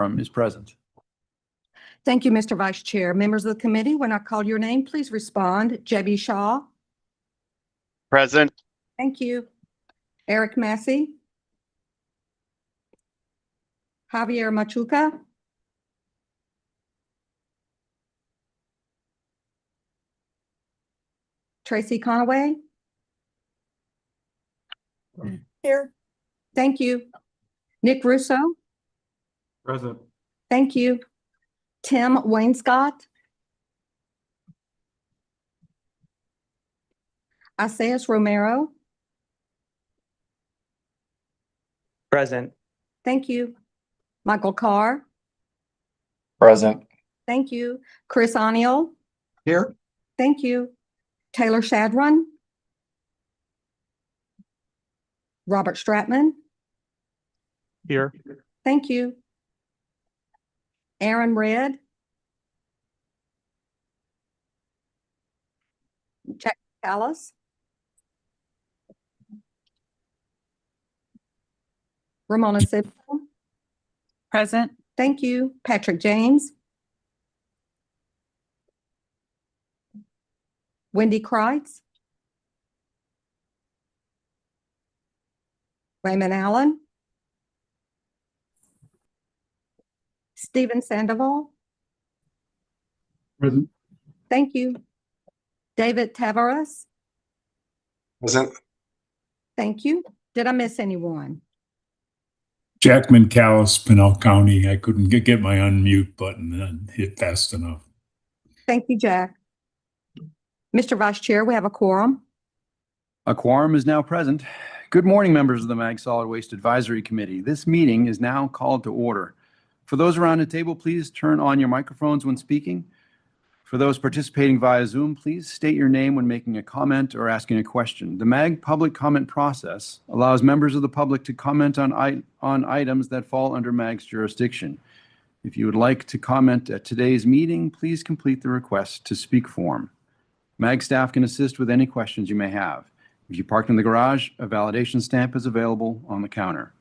Is present. Thank you, Mr. Vice Chair. Members of the committee, when I call your name, please respond. JB Shaw. Present. Thank you. Eric Massey. Javier Machuca. Tracy Conaway. Here. Thank you. Nick Russo. Present. Thank you. Tim Wainscott. Isaias Romero. Present. Thank you. Michael Carr. Present. Thank you. Chris Oniel. Here. Thank you. Taylor Shadron. Robert Stratman. Here. Thank you. Aaron Red. Jack Callis. Ramona Simpson. Present. Thank you. Patrick James. Wendy Kreitz. Raymond Allen. Stephen Sandoval. Present. Thank you. David Tavares. Present. Thank you. Did I miss anyone? Jackman Callis, Pinell County. I couldn't get my unmute button and hit fast enough. Thank you, Jack. Mr. Vice Chair, we have a quorum. A quorum is now present. Good morning, members of the MAG Solid Waste Advisory Committee. This meeting is now called to order. For those around the table, please turn on your microphones when speaking. For those participating via Zoom, please state your name when making a comment or asking a question. The MAG public comment process allows members of the public to comment on items that fall under MAG's jurisdiction. If you would like to comment at today's meeting, please complete the request to speak form. MAG staff can assist with any questions you may have. If you parked in the garage, a validation stamp is available on the counter.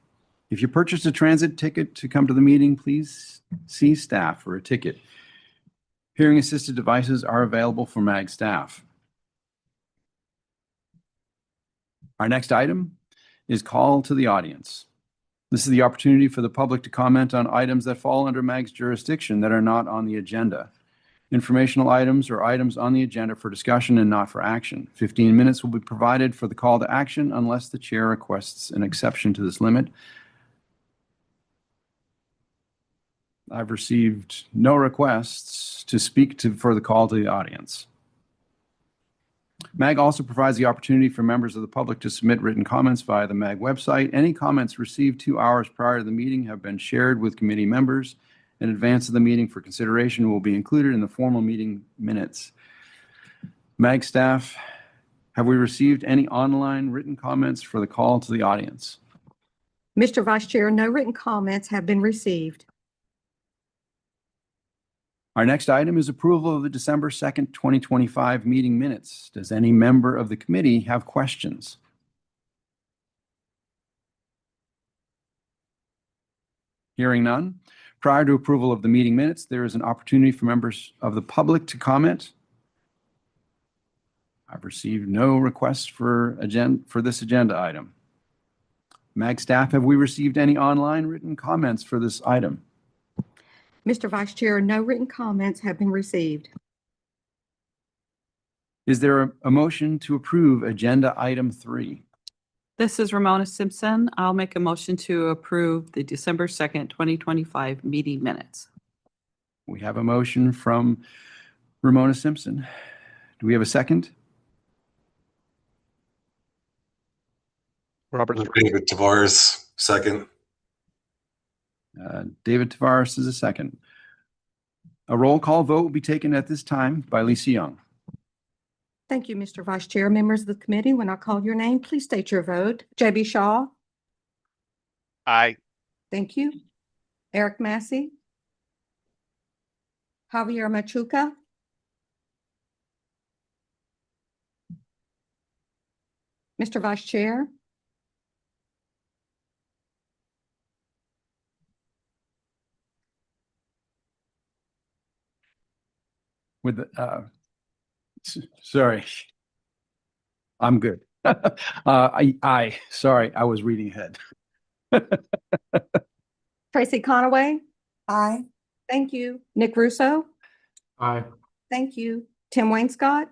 If you purchased a transit ticket to come to the meeting, please see staff for a ticket. Hearing assisted devices are available for MAG staff. Our next item is call to the audience. This is the opportunity for the public to comment on items that fall under MAG's jurisdiction that are not on the agenda. Informational items or items on the agenda for discussion and not for action. 15 minutes will be provided for the call to action unless the chair requests an exception to this limit. I've received no requests to speak for the call to the audience. MAG also provides the opportunity for members of the public to submit written comments via the MAG website. Any comments received 2 hours prior to the meeting have been shared with committee members in advance of the meeting for consideration and will be included in the formal meeting minutes. MAG staff, have we received any online written comments for the call to the audience? Mr. Vice Chair, no written comments have been received. Our next item is approval of the December 2nd, 2025 meeting minutes. Does any member of the committee have questions? Hearing none. Prior to approval of the meeting minutes, there is an opportunity for members of the public to comment. I've received no requests for this agenda item. MAG staff, have we received any online written comments for this item? Mr. Vice Chair, no written comments have been received. Is there a motion to approve agenda item 3? This is Ramona Simpson. I'll make a motion to approve the December 2nd, 2025 meeting minutes. We have a motion from Ramona Simpson. Do we have a second? David Tavares, second. David Tavares is a second. A roll call vote will be taken at this time by Lisa Young. Thank you, Mr. Vice Chair. Members of the committee, when I call your name, please state your vote. JB Shaw. Aye. Thank you. Eric Massey. Javier Machuca. Mr. Vice Chair. with, sorry. I'm good. Sorry, I was reading ahead. Tracy Conaway. Aye. Thank you. Nick Russo. Aye. Thank you. Tim Wainscott.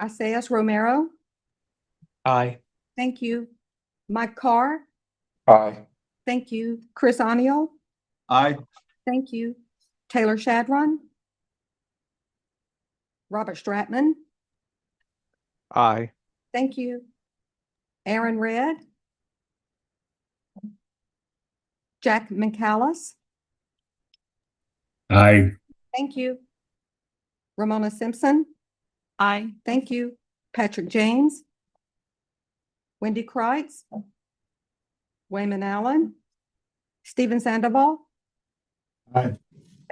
Isaias Romero. Aye. Thank you. Mike Carr. Aye. Thank you. Chris Aniol. Aye. Thank you. Taylor Shadron. Robert Stratman. Aye. Thank you. Aaron Red. Jack McCallus. Aye. Thank you. Ramona Simpson. Aye. Thank you. Patrick James. Wendy Kreitz. Wayman Allen. Stephen Sandoval. Aye.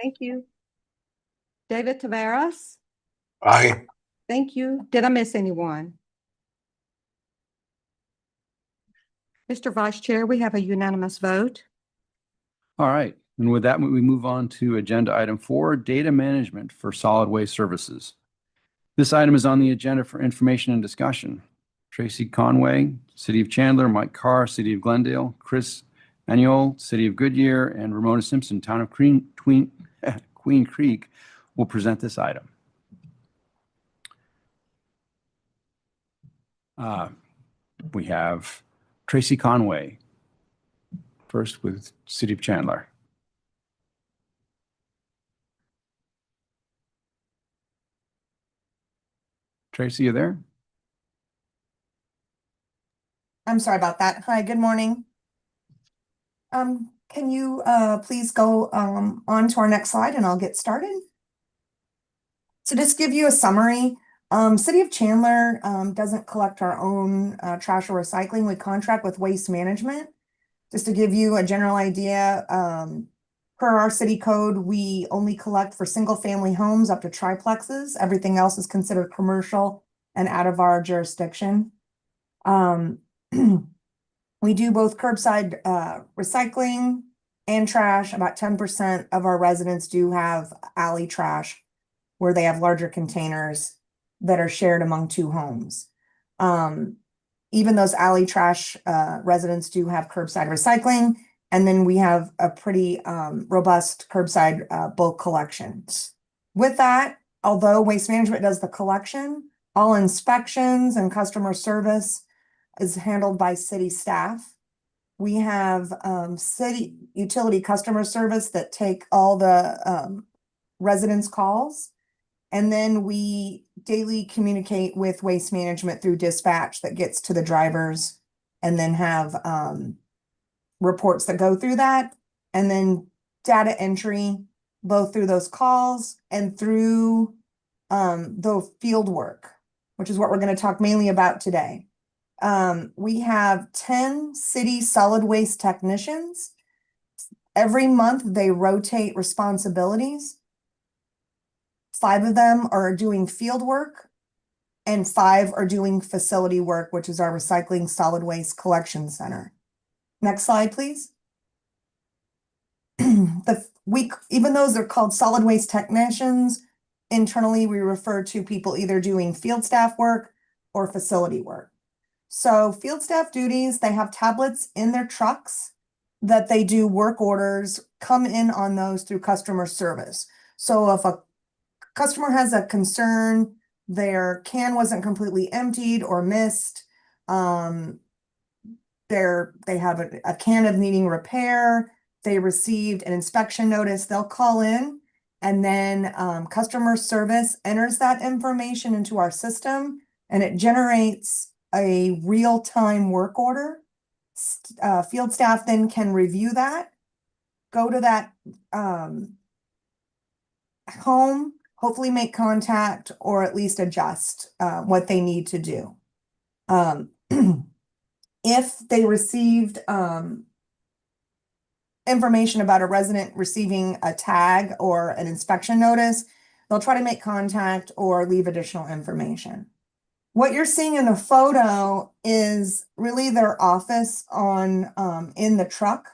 Thank you. David Tavares. Aye. Thank you. Did I miss anyone? Mr. Vice Chair, we have a unanimous vote. All right. And with that, we move on to agenda item 4, data management for solid waste services. This item is on the agenda for information and discussion. Tracy Conway, City of Chandler, Mike Carr, City of Glendale, Chris Aniol, City of Goodyear, and Ramona Simpson, Town of Queen Creek, will present this item. We have Tracy Conway, first with City of Chandler. Tracy, you there? I'm sorry about that. Hi, good morning. Can you please go on to our next slide and I'll get started? So just give you a summary. City of Chandler doesn't collect our own trash or recycling. We contract with Waste Management. Just to give you a general idea, per our city code, we only collect for single-family homes up to triplexes. Everything else is considered commercial and out of our jurisdiction. We do both curbside recycling and trash. About 10% of our residents do have alley trash where they have larger containers that are shared among 2 homes. Even those alley trash residents do have curbside recycling. And then we have a pretty robust curbside bulk collections. With that, although Waste Management does the collection, all inspections and customer service is handled by city staff. We have city utility customer service that take all the residents' calls. And then we daily communicate with Waste Management through dispatch that gets to the drivers and then have reports that go through that. And then data entry, both through those calls and through the field work, which is what we're going to talk mainly about today. We have 10 city solid waste technicians. Every month they rotate responsibilities. 5 of them are doing field work and 5 are doing facility work, which is our recycling solid waste collection center. Next slide, please. Even though they're called solid waste technicians, internally we refer to people either doing field staff work or facility work. So field staff duties, they have tablets in their trucks that they do work orders, come in on those through customer service. So if a customer has a concern, their can wasn't completely emptied or missed, they have a can of needing repair, they received an inspection notice, they'll call in and then customer service enters that information into our system and it generates a real-time work order. Field staff then can review that, go to that home, hopefully make contact or at least adjust what they need to do. If they received information about a resident receiving a tag or an inspection notice, they'll try to make contact or leave additional information. What you're seeing in the photo is really their office on in the truck.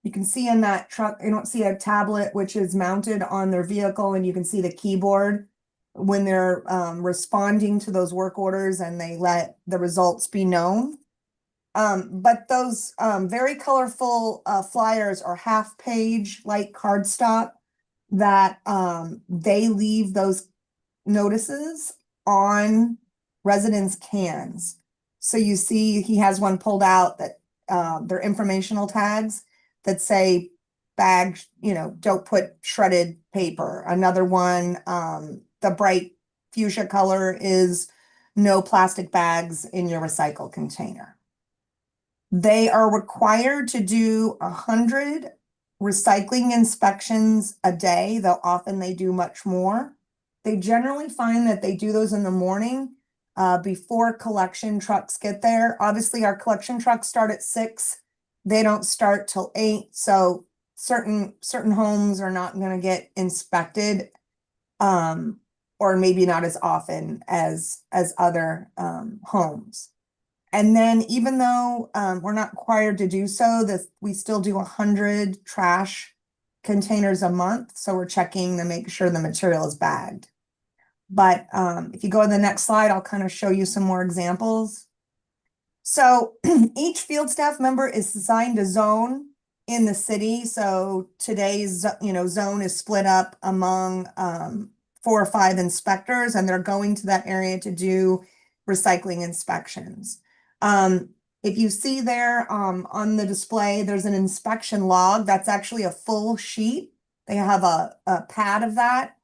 You can see in that truck, you don't see a tablet which is mounted on their vehicle, and you can see the keyboard when they're responding to those work orders and they let the results be known. But those very colorful flyers are half page like cardstock that they leave those notices on residents' cans. So you see he has one pulled out that they're informational tags that say bag, don't put shredded paper. Another one, the bright fuchsia color is no plastic bags in your recycle container. They are required to do 100 recycling inspections a day, though often they do much more. They generally find that they do those in the morning before collection trucks get there. Obviously, our collection trucks start at 6. They don't start till 8. So certain homes are not going to get inspected, or maybe not as often as other homes. And then even though we're not required to do so, we still do 100 trash containers a month. So we're checking to make sure the material is bagged. But if you go to the next slide, I'll kind of show you some more examples. So each field staff member is assigned a zone in the city. So today's zone is split up among 4 or 5 inspectors, and they're going to that area to do recycling inspections. If you see there on the display, there's an inspection log. That's actually a full sheet. They have a pad of that,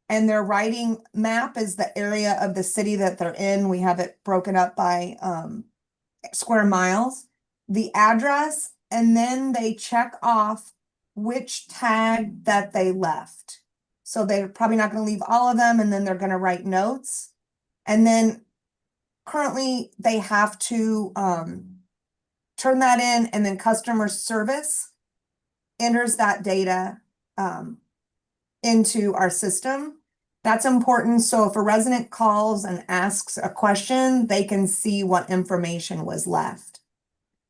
and their writing map is the area of the city that they're in. We have it broken up by square miles, the address, and then they check off which tag that they left. So they're probably not going to leave all of them, and then they're going to write notes. And then currently they have to turn that in, and then customer service enters that data into our system. That's important. So if a resident calls and asks a question, they can see what information was left.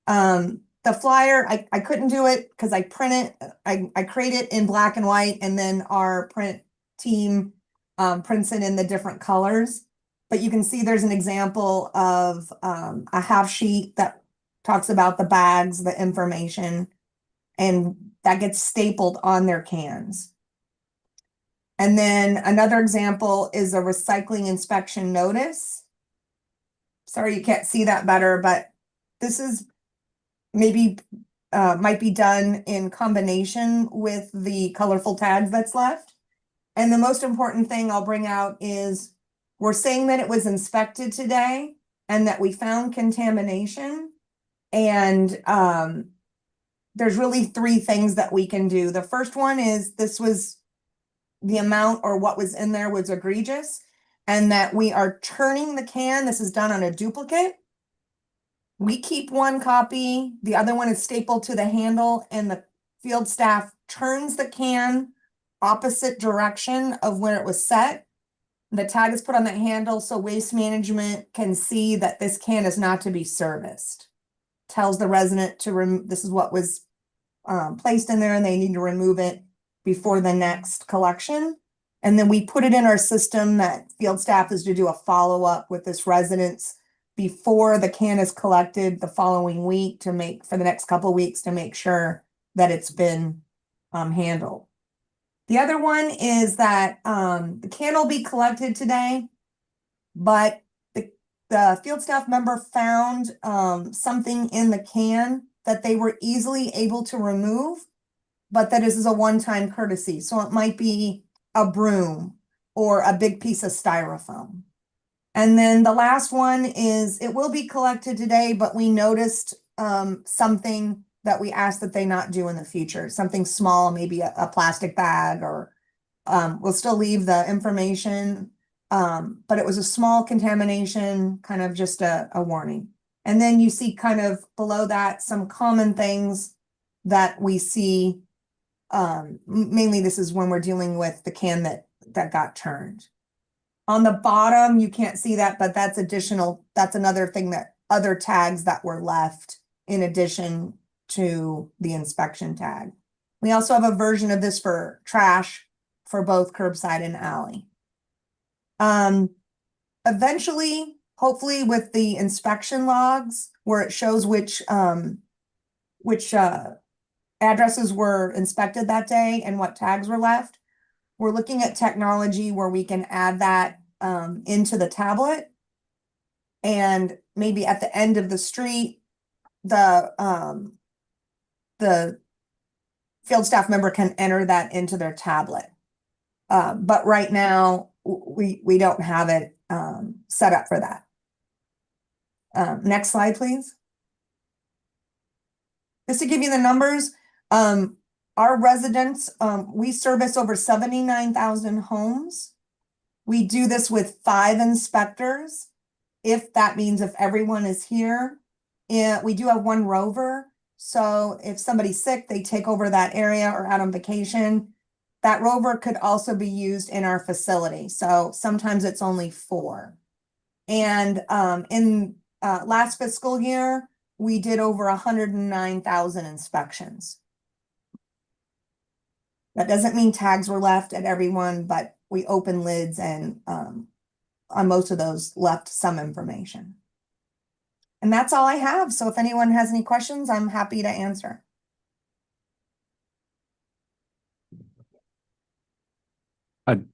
The flyer, I couldn't do it because I print it. I create it in black and white, and then our print team prints it in the different colors. But you can see there's an example of a half sheet that talks about the bags, the information, and that gets stapled on their cans. And then another example is a recycling inspection notice. Sorry, you can't see that better, but this is maybe might be done in combination with the colorful tags that's left. And the most important thing I'll bring out is we're saying that it was inspected today and that we found contamination. And there's really 3 things that we can do. The first one is this was the amount or what was in there was egregious, and that we are turning the can. This is done on a duplicate. We keep one copy, the other one is stapled to the handle, and the field staff turns the can opposite direction of where it was set. The tag is put on the handle so waste management can see that this can is not to be serviced. Tells the resident to this is what was placed in there, and they need to remove it before the next collection. And then we put it in our system that field staff is to do a follow-up with this residence before the can is collected the following week for the next couple of weeks to make sure that it's been handled. The other one is that the can will be collected today, but the field staff member found something in the can that they were easily able to remove, but that is a one-time courtesy. So it might be a broom or a big piece of styrofoam. And then the last one is it will be collected today, but we noticed something that we asked that they not do in the future. Something small, maybe a plastic bag, or we'll still leave the information. But it was a small contamination, kind of just a warning. And then you see kind of below that some common things that we see. Mainly this is when we're dealing with the can that got turned. On the bottom, you can't see that, but that's additional. That's another thing that other tags that were left in addition to the inspection tag. We also have a version of this for trash for both curbside and alley. Eventually, hopefully with the inspection logs where it shows which addresses were inspected that day and what tags were left, we're looking at technology where we can add that into the tablet. And maybe at the end of the street, the field staff member can enter that into their tablet. But right now, we don't have it set up for that. Next slide, please. Just to give you the numbers, our residents, we service over 79,000 homes. We do this with 5 inspectors. If that means if everyone is here, we do have 1 rover. So if somebody's sick, they take over that area or out on vacation. That rover could also be used in our facility. So sometimes it's only 4. And in last fiscal year, we did over 109,000 inspections. That doesn't mean tags were left at everyone, but we opened lids and on most of those left some information. And that's all I have. So if anyone has any questions, I'm happy to answer.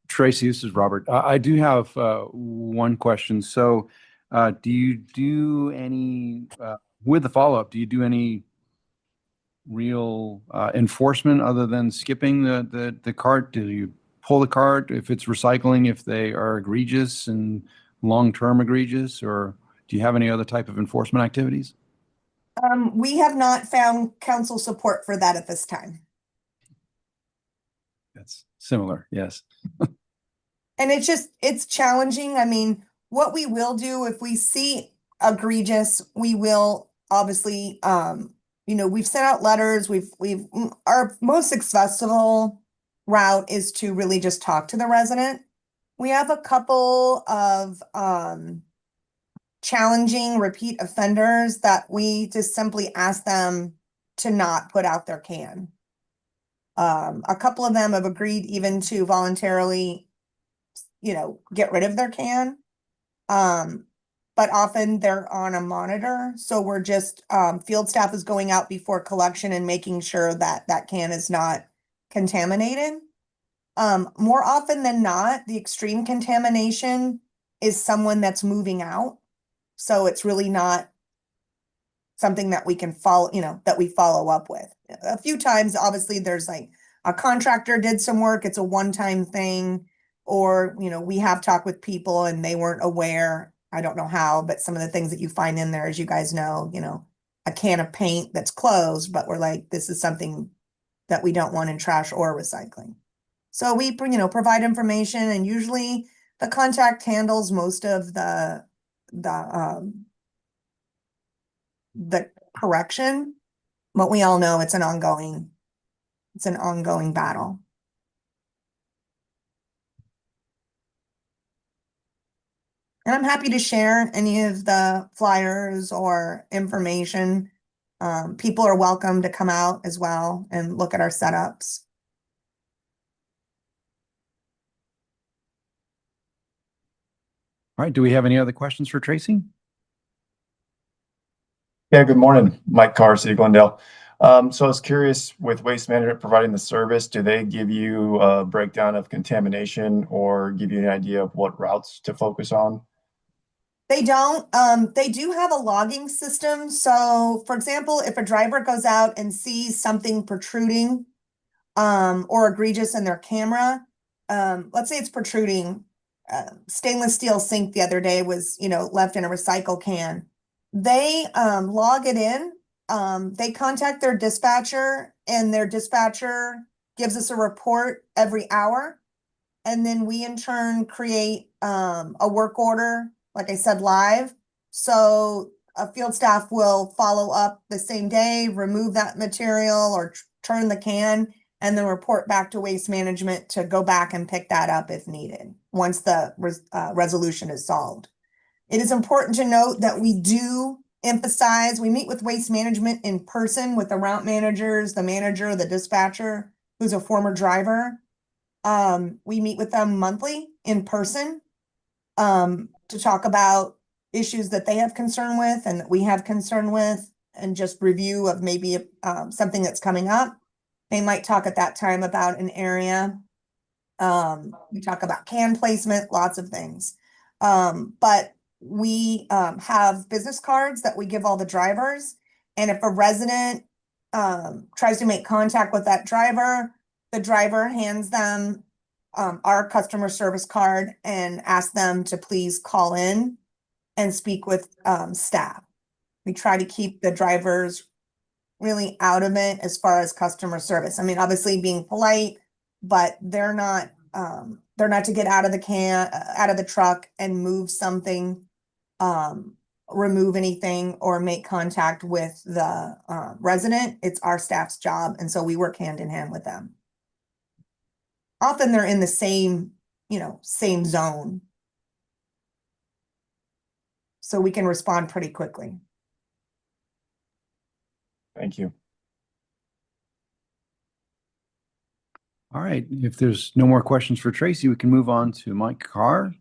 Tracy, this is Robert. I do have one question. So do you do any, with the follow-up, do you do any real enforcement other than skipping the cart? Do you pull the cart if it's recycling, if they are egregious and long-term egregious, or do you have any other type of enforcement activities? We have not found council support for that at this time. That's similar, yes. And it's challenging. I mean, what we will do if we see egregious, we will obviously, we've sent out letters. Our most successful route is to really just talk to the resident. We have a couple of challenging repeat offenders that we just simply ask them to not put out their can. A couple of them have agreed even to voluntarily, get rid of their can. But often they're on a monitor. So we're just, field staff is going out before collection and making sure that that can is not contaminated. More often than not, the extreme contamination is someone that's moving out. So it's really not something that we can follow, that we follow up with. A few times, obviously, there's like a contractor did some work. It's a one-time thing. Or, we have talked with people and they weren't aware. I don't know how, but some of the things that you find in there, as you guys know, a can of paint that's closed, but we're like, this is something that we don't want in trash or recycling. So we, provide information, and usually the contact handles most of the correction, but we all know it's an ongoing battle. And I'm happy to share any of the flyers or information. People are welcome to come out as well and look at our setups. All right, do we have any other questions for Tracy? Yeah, good morning, Mike Carr, City of Glendale. So I was curious, with Waste Management providing the service, do they give you a breakdown of contamination or give you an idea of what routes to focus on? They don't. They do have a logging system. So, for example, if a driver goes out and sees something protruding or egregious in their camera, let's say it's protruding. Stainless steel sink the other day was, left in a recycle can. They log it in. They contact their dispatcher, and their dispatcher gives us a report every hour. And then we in turn create a work order, like I said, live. So a field staff will follow up the same day, remove that material or turn the can, and then report back to Waste Management to go back and pick that up if needed, once the resolution is solved. It is important to note that we do emphasize, we meet with waste management in person with the route managers, the manager, the dispatcher, who's a former driver. We meet with them monthly in person to talk about issues that they have concern with and that we have concern with, and just review of maybe something that's coming up. They might talk at that time about an area. We talk about can placement, lots of things. But we have business cards that we give all the drivers. And if a resident tries to make contact with that driver, the driver hands them our customer service card and asks them to please call in and speak with staff. We try to keep the drivers really out of it as far as customer service. I mean, obviously being polite, but they're not to get out of the truck and move something, remove anything or make contact with the resident. It's our staff's job. And so we work hand in hand with them. Often they're in the same zone. So we can respond pretty quickly. Thank you. All right, if there's no more questions for Tracy, we can move on to Mike Carr.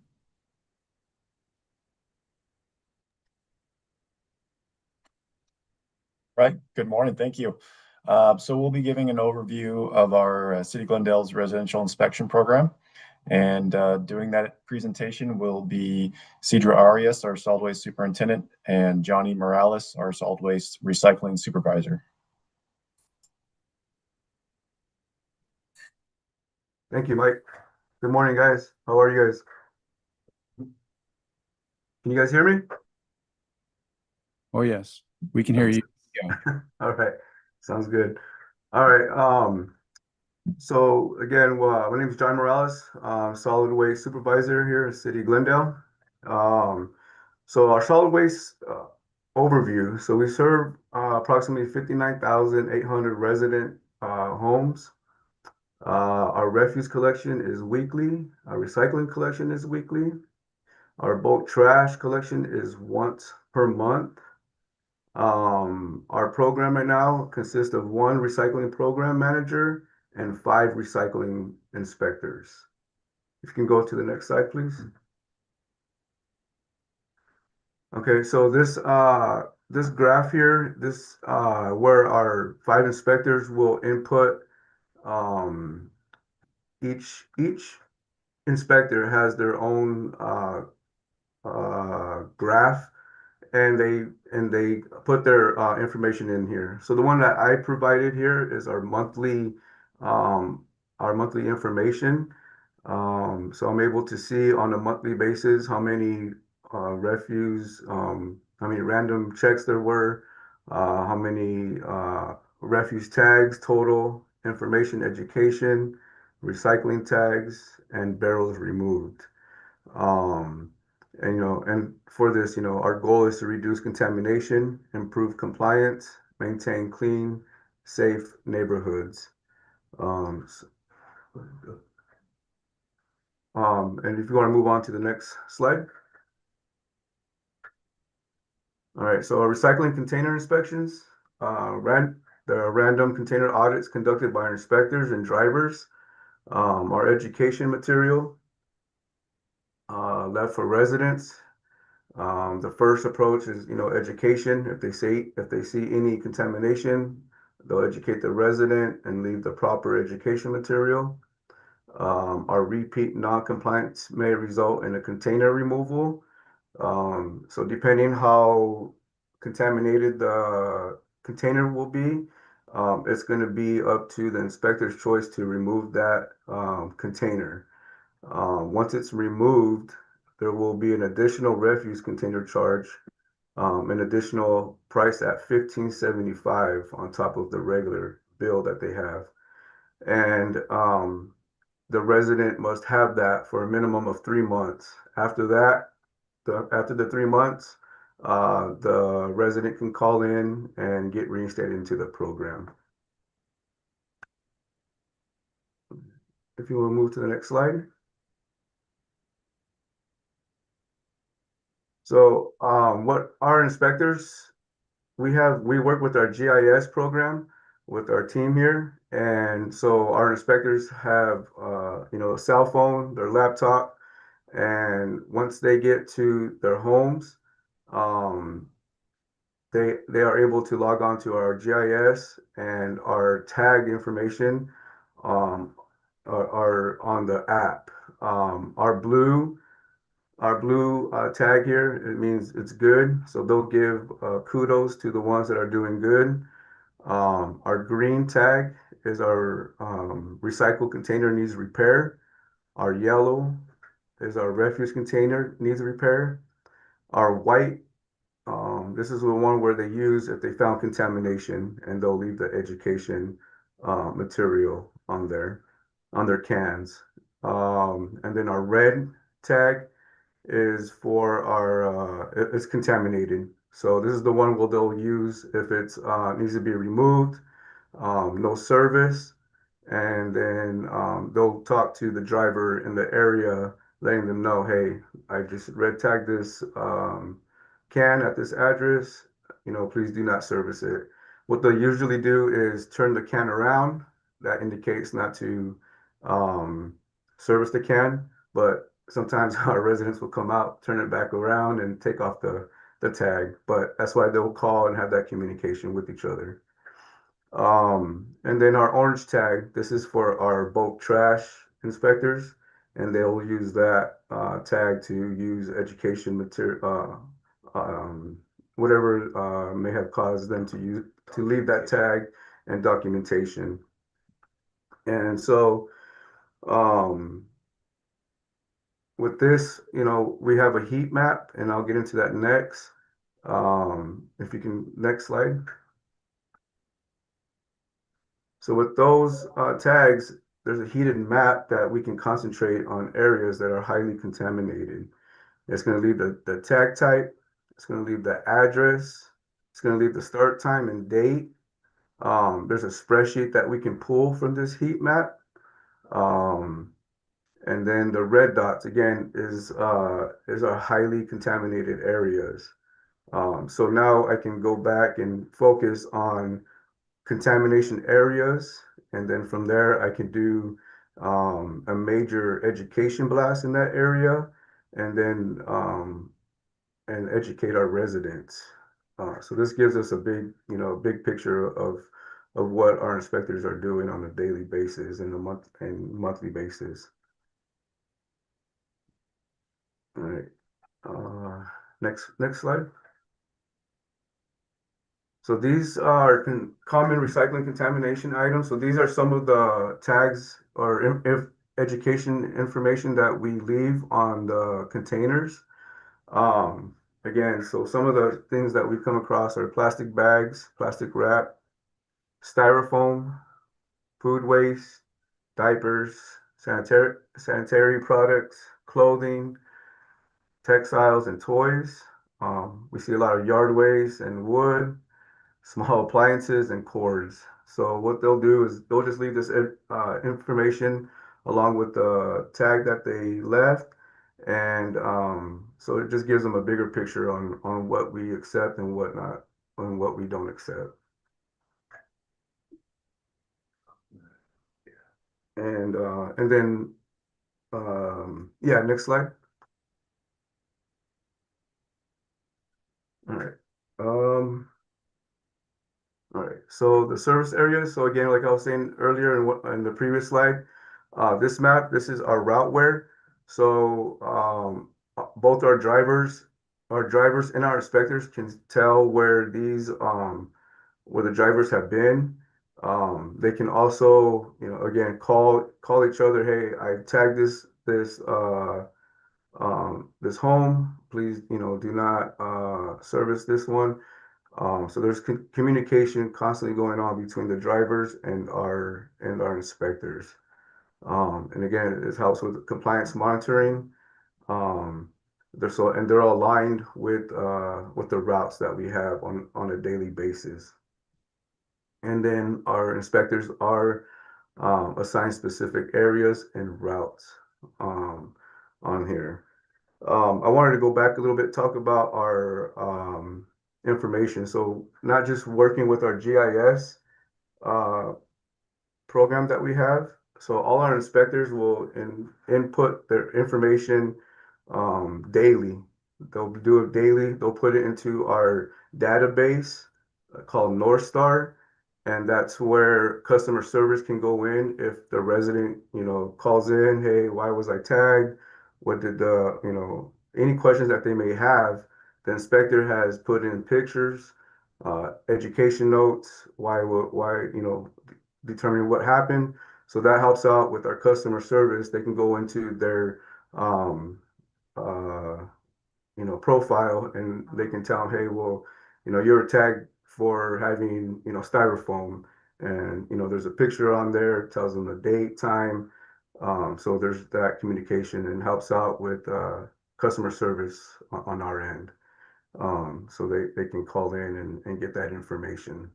Right. Good morning. Thank you. So we'll be giving an overview of our City of Glendale's residential inspection program. And doing that presentation will be Cedra Arias, our solid waste superintendent, and Johnny Morales, our solid waste recycling supervisor. Thank you, Mike. Good morning, guys. How are you guys? Can you guys hear me? Oh, yes, we can hear you. All right. Sounds good. All right. So again, my name is John Morales, solid waste supervisor here in City of Glendale. So our solid waste overview. So we serve approximately 59,800 resident homes. Our refuse collection is weekly. Our recycling collection is weekly. Our bulk trash collection is once per month. Our program right now consists of 1 recycling program manager and 5 recycling inspectors. If you can go to the next slide, please. Okay, so this graph here, where our 5 inspectors will input. Each inspector has their own graph, and they put their information in here. So the one that I provided here is our monthly information. So I'm able to see on a monthly basis how many refuse, how many random checks there were, how many refuse tags total, information education, recycling tags, and barrels removed. And for this, our goal is to reduce contamination, improve compliance, maintain clean, safe neighborhoods. And if you want to move on to the next slide. All right, so our recycling container inspections, the random container audits conducted by our inspectors and drivers, our education material, left for residents. The first approach is, education. If they see any contamination, they'll educate the resident and leave the proper education material. Our repeat non-compliance may result in a container removal. So depending how contaminated the container will be, it's going to be up to the inspector's choice to remove that container. Once it's removed, there will be an additional refuse container charge, an additional price at $15.75 on top of the regular bill that they have. And the resident must have that for a minimum of 3 months. After that, after the 3 months, the resident can call in and get reinstated into the program. If you want to move to the next slide. So what our inspectors we work with our GIS program with our team here. And so our inspectors have, a cell phone, their laptop, and once they get to their homes, they are able to log on to our GIS, and our tag information are on the app. Our blue tag here, it means it's good. So they'll give kudos to the ones that are doing good. Our green tag is our recycle container needs repair. Our yellow is our refuse container needs repair. Our white, this is the one where they use if they found contamination, and they'll leave the education material on their cans. And then our red tag is for it's contaminated. So this is the one where they'll use if it's needs to be removed, no service, and then they'll talk to the driver in the area, letting them know, hey, I just red tagged this can at this address, please do not service it. What they'll usually do is turn the can around. That indicates not to service the can, but sometimes our residents will come out, turn it back around, and take off the tag. But that's why they'll call and have that communication with each other. And then our orange tag, this is for our bulk trash inspectors, and they'll use that tag to use education material, whatever may have caused them to leave that tag and documentation. And so with this, we have a heat map, and I'll get into that next. If you can, next slide. So with those tags, there's a heated map that we can concentrate on areas that are highly contaminated. It's going to leave the tag type. It's going to leave the address. It's going to leave the start time and date. There's a spreadsheet that we can pull from this heat map. And then the red dots, again, is our highly contaminated areas. So now I can go back and focus on contamination areas, and then from there I can do a major education blast in that area, and then and educate our residents. So this gives us a big picture of what our inspectors are doing on a daily basis and monthly basis. All right. Next slide. So these are common recycling contamination items. So these are some of the tags or education information that we leave on the containers. Again, so some of the things that we come across are plastic bags, plastic wrap, styrofoam, food waste, diapers, sanitary products, clothing, textiles, and toys. We see a lot of yard waste and wood, small appliances, and cords. So what they'll do is they'll just leave this information along with the tag that they left. And so it just gives them a bigger picture on what we accept and what not, and what we don't accept. And then, yeah, next slide. All right. All right, so the service areas. So again, like I was saying earlier in the previous slide, this map, this is our routeware. So both our drivers and our inspectors can tell where where the drivers have been. They can also, again, call each other. Hey, I tagged this home. Please, do not service this one. So there's communication constantly going on between the drivers and our inspectors. And again, it helps with compliance monitoring. They're all aligned with the routes that we have on a daily basis. And then our inspectors are assigned specific areas and routes on here. I wanted to go back a little bit, talk about our information. So not just working with our GIS program that we have. So all our inspectors will input their information daily. They'll do it daily. They'll put it into our database called North Star, and that's where customer service can go in if the resident, calls in, hey, why was I tagged? What did any questions that they may have, the inspector has put in pictures, education notes, why, determining what happened. So that helps out with our customer service. They can go into their, profile, and they can tell them, hey, well, you're tagged for having, styrofoam, and, there's a picture on there, tells them the date, time. So there's that communication and helps out with customer service on our end. So they can call in and get that information.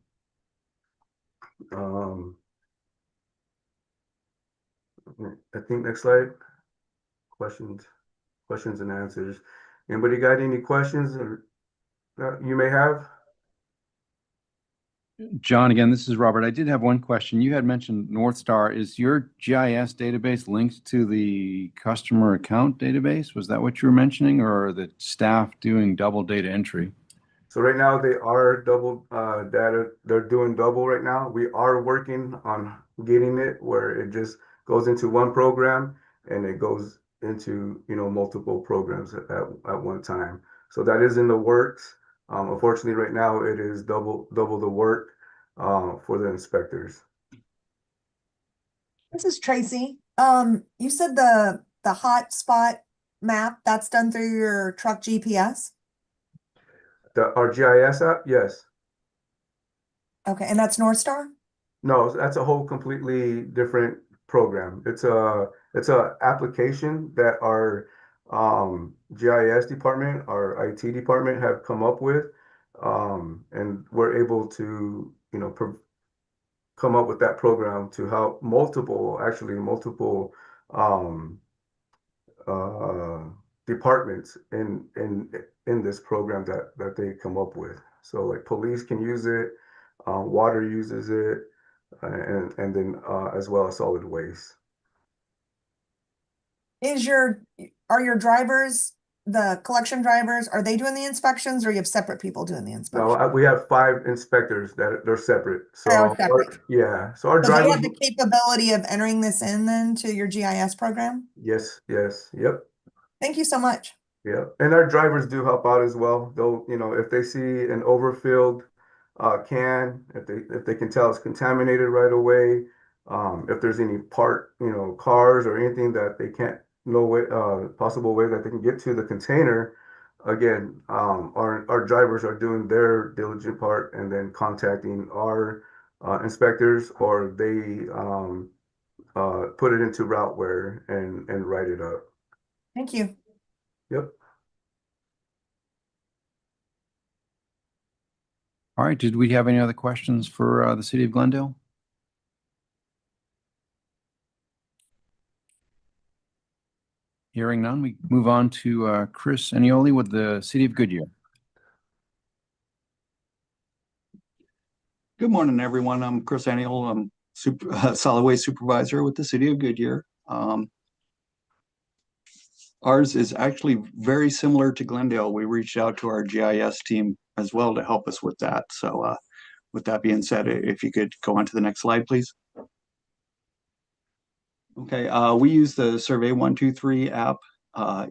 I think next slide. Questions and answers. Anybody got any questions you may have? John, again, this is Robert. I did have one question. You had mentioned North Star. Is your GIS database linked to the customer account database? Was that what you were mentioning, or are the staff doing double data entry? So right now they are double data. They're doing double right now. We are working on getting it where it just goes into one program and it goes into multiple programs at one time. So that is in the works. Unfortunately, right now it is double the work for the inspectors. This is Tracy. You said the hotspot map, that's done through your truck GPS? Our GIS app, yes. Okay, and that's North Star? No, that's a whole completely different program. It's a application that our GIS department, our IT department have come up with, and we're able to come up with that program to help multiple departments in this program that they come up with. So like police can use it, water uses it, and then as well as solid waste. Are your drivers, the collection drivers, are they doing the inspections, or you have separate people doing the inspections? No, we have 5 inspectors that they're separate. So They're separate. so our So they drivers. have the capability of entering this in then to your GIS program? Yes, yep. Thank you so much. Yeah, and our drivers do help out as well. They'll, if they see an overfilled can, if they can tell it's contaminated right away, if there's any cars or anything that they can't, no way, possible way that they can get to the container, again, our drivers are doing their diligent part and then contacting our inspectors, or they put it into Routeware and write it up. Thank you. Yep. All right. Did we have any other questions for the city of Glendale? Hearing none, we move on to Chris Anioli with the city of Goodyear. Good morning, everyone. I'm Chris Aniol. I'm solid waste supervisor with the city of Goodyear. Ours is actually very similar to Glendale. We reached out to our GIS team as well to help us with that. So with that being said, if you could go on to the next slide, please. Okay, we use the Survey 123 app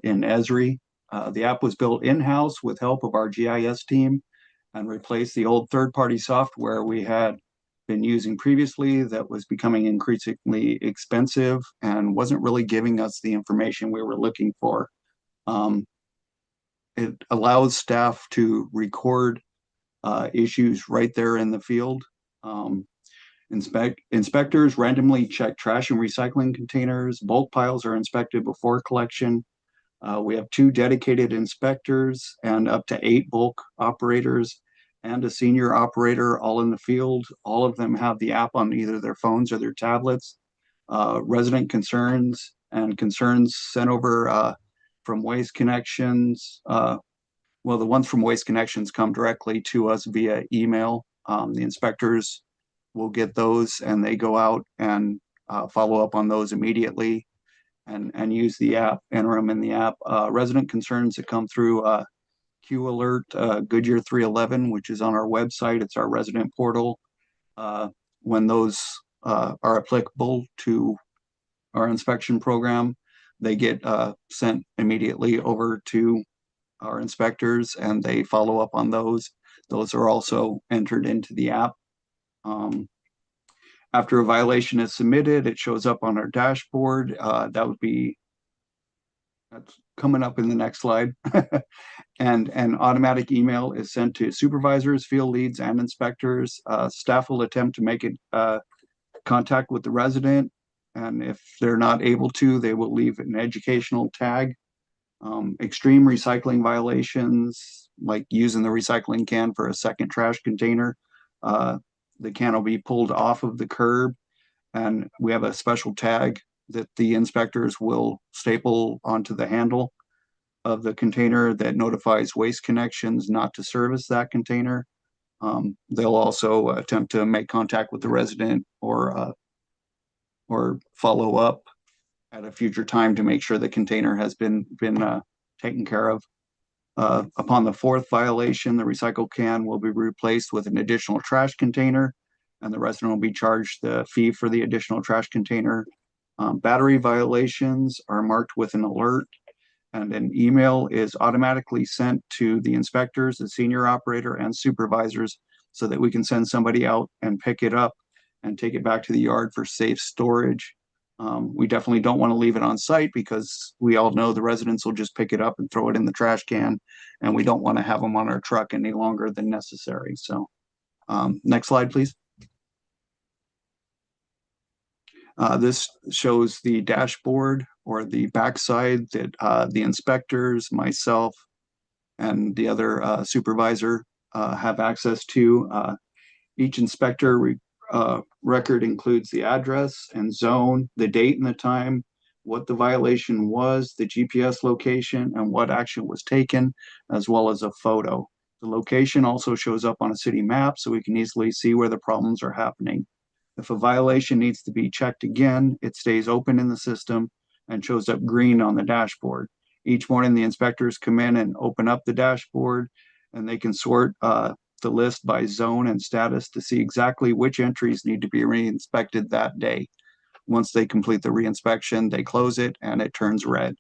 in Esri. The app was built in-house with help of our GIS team and replaced the old third-party software we had been using previously that was becoming increasingly expensive and wasn't really giving us the information we were looking for. It allows staff to record issues right there in the field. Inspectors randomly check trash and recycling containers. Bulk piles are inspected before collection. We have 2 dedicated inspectors and up to 8 bulk operators and a senior operator all in the field. All of them have the app on either their phones or their tablets. Resident concerns sent over from Waste Connections Well, the ones from Waste Connections come directly to us via email. The inspectors will get those and they go out and follow up on those immediately and use the app, enter them in the app. Resident concerns that come through Q Alert Goodyear 311, which is on our website. It's our resident portal. When those are applicable to our inspection program, they get sent immediately over to our inspectors and they follow up on those. Those are also entered into the app. After a violation is submitted, it shows up on our dashboard. That's coming up in the next slide. And an automatic email is sent to supervisors, field leads, and inspectors. Staff will attempt to make contact with the resident. And if they're not able to, they will leave an educational tag. Extreme recycling violations, like using the recycling can for a second trash container, the can will be pulled off of the curb, and we have a special tag that the inspectors will staple onto the handle of the container that notifies Waste Connections not to service that container. They'll also attempt to make contact with the resident or follow up at a future time to make sure the container has been taken care of. Upon the fourth violation, the recycle can will be replaced with an additional trash container, and the resident will be charged the fee for the additional trash container. Battery violations are marked with an alert, and an email is automatically sent to the inspectors, the senior operator, and supervisors so that we can send somebody out and pick it up and take it back to the yard for safe storage. We definitely don't want to leave it on site because we all know the residents will just pick it up and throw it in the trash can, and we don't want to have them on our truck any longer than necessary. So next slide, please. This shows the dashboard or the backside that the inspectors, myself, and the other supervisor have access to. Each inspector record includes the address and zone, the date and the time, what the violation was, the GPS location, and what action was taken, as well as a photo. The location also shows up on a city map so we can easily see where the problems are happening. If a violation needs to be checked again, it stays open in the system and shows up green on the dashboard. Each morning, the inspectors come in and open up the dashboard, and they can sort the list by zone and status to see exactly which entries need to be re-inspected that day. Once they complete the re-inspection, they close it and it turns red.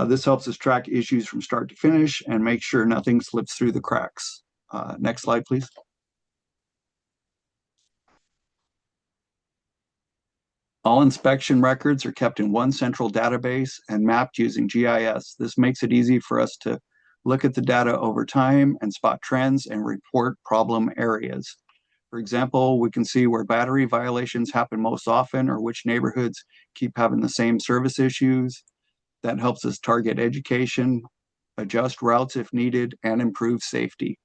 This helps us track issues from start to finish and make sure nothing slips through the cracks. Next slide, please. All inspection records are kept in one central database and mapped using GIS. This makes it easy for us to look at the data over time and spot trends and report problem areas. For example, we can see where battery violations happen most often or which neighborhoods keep having the same service issues. That helps us target education, adjust routes if needed, and improve safety.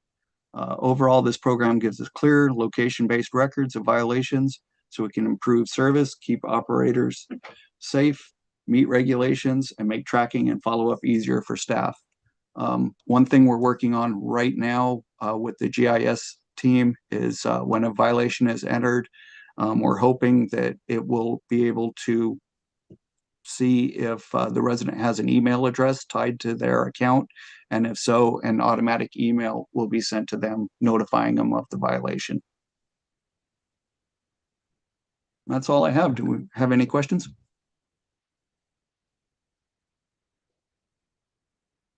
Overall, this program gives us clear location-based records of violations so we can improve service, keep operators safe, meet regulations, and make tracking and follow-up easier for staff. One thing we're working on right now with the GIS team is when a violation is entered, we're hoping that it will be able to see if the resident has an email address tied to their account, and if so, an automatic email will be sent to them notifying them of the violation. That's all I have. Do we have any questions?